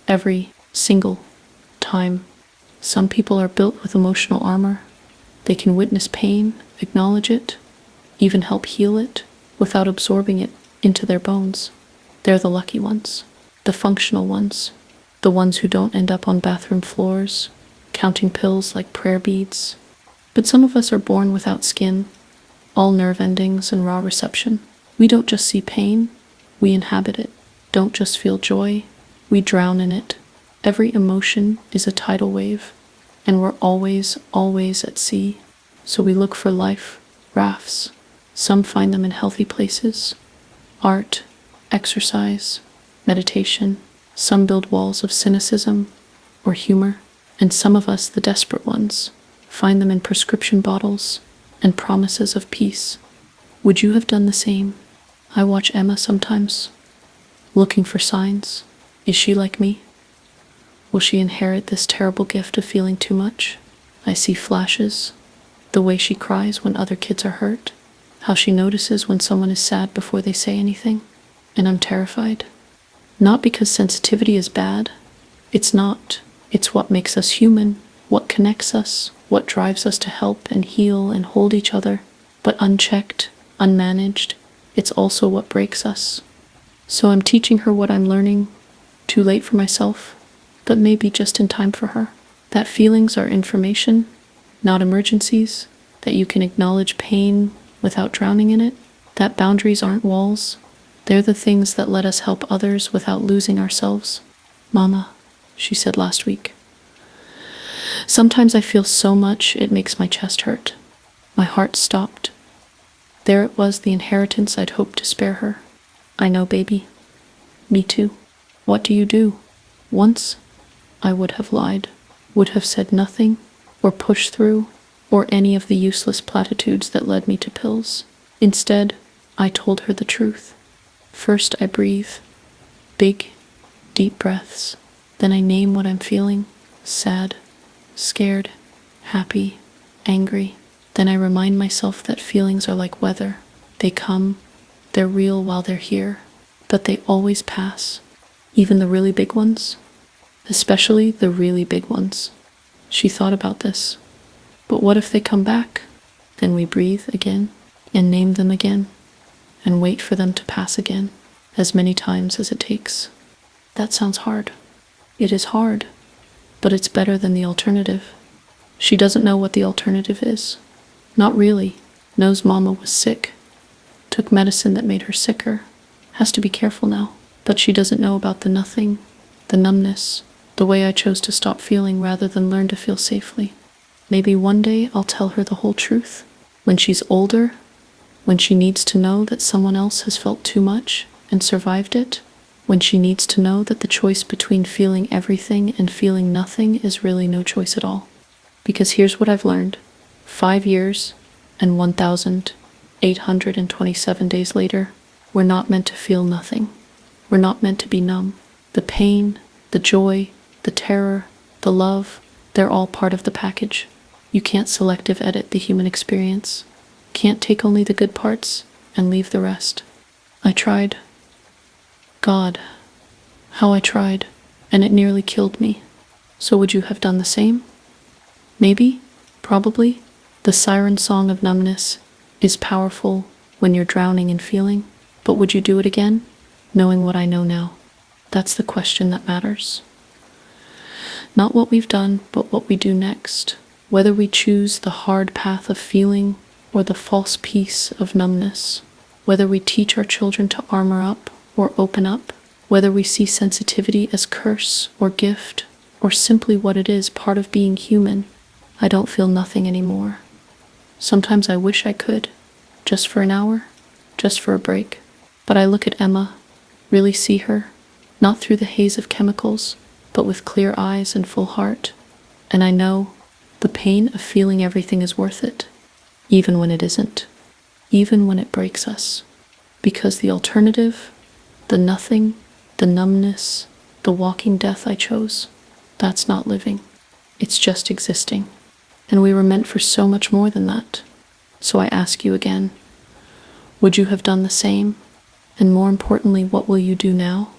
Every single time. Some people are built with emotional armor. They can witness pain, acknowledge it, even help heal it without absorbing it into their bones. They're the lucky ones, the functional ones, the ones who don't end up on bathroom floors, counting pills like prayer beads. But some of us are born without skin, all nerve endings and raw reception. We don't just see pain, we inhabit it. Don't just feel joy, we drown in it. Every emotion is a tidal wave, and we're always, always at sea. So we look for life rafts. Some find them in healthy places, art, exercise, meditation. Some build walls of cynicism or humor. And some of us, the desperate ones, find them in prescription bottles and promises of peace. Would you have done the same? I watch Emma sometimes, looking for signs. Is she like me? Will she inherit this terrible gift of feeling too much? I see flashes, the way she cries when other kids are hurt, how she notices when someone is sad before they say anything, and I'm terrified. Not because sensitivity is bad. It's not. It's what makes us human, what connects us, what drives us to help and heal and hold each other. But unchecked, unmanaged, it's also what breaks us. So I'm teaching her what I'm learning, too late for myself, but maybe just in time for her. That feelings are information, not emergencies, that you can acknowledge pain without drowning in it, that boundaries aren't walls. They're the things that let us help others without losing ourselves. Mama, she said last week, sometimes I feel so much it makes my chest hurt. My heart stopped. There it was, the inheritance I'd hoped to spare her. I know, baby. Me too. What do you do? Once, I would have lied, would have said nothing, or pushed through, or any of the useless platitudes that led me to pills. Instead, I told her the truth. First, I breathe, big, deep breaths. Then I name what I'm feeling: sad, scared, happy, angry. Then I remind myself that feelings are like weather. They come, they're real while they're here, but they always pass. Even the really big ones, especially the really big ones. She thought about this. But what if they come back? Then we breathe again and name them again and wait for them to pass again, as many times as it takes. That sounds hard. It is hard, but it's better than the alternative. She doesn't know what the alternative is. Not really. Knows Mama was sick. Took medicine that made her sicker. Has to be careful now. But she doesn't know about the nothing, the numbness, the way I chose to stop feeling rather than learn to feel safely. Maybe one day I'll tell her the whole truth. When she's older, when she needs to know that someone else has felt too much and survived it, when she needs to know that the choice between feeling everything and feeling nothing is really no choice at all. Because here's what I've learned. 5 years and 1,827 days later, we're not meant to feel nothing. We're not meant to be numb. The pain, the joy, the terror, the love, they're all part of the package. You can't selective edit the human experience. Can't take only the good parts and leave the rest. I tried. God, how I tried, and it nearly killed me. So would you have done the same? Maybe, probably. The siren song of numbness is powerful when you're drowning in feeling, but would you do it again, knowing what I know now? That's the question that matters. Not what we've done, but what we do next. Whether we choose the hard path of feeling or the false peace of numbness. Whether we teach our children to armor up or open up. Whether we see sensitivity as curse or gift, or simply what it is, part of being human. I don't feel nothing anymore. Sometimes I wish I could, just for an hour, just for a break. But I look at Emma, really see her, not through the haze of chemicals, but with clear eyes and full heart. And I know the pain of feeling everything is worth it. even when it isn't, even when it breaks us. Because the alternative, the nothing, the numbness, the walking death I chose, that's not living. It's just existing. And we were meant for so much more than that. So I ask you again, would you have done the same? And more importantly, what will you do now?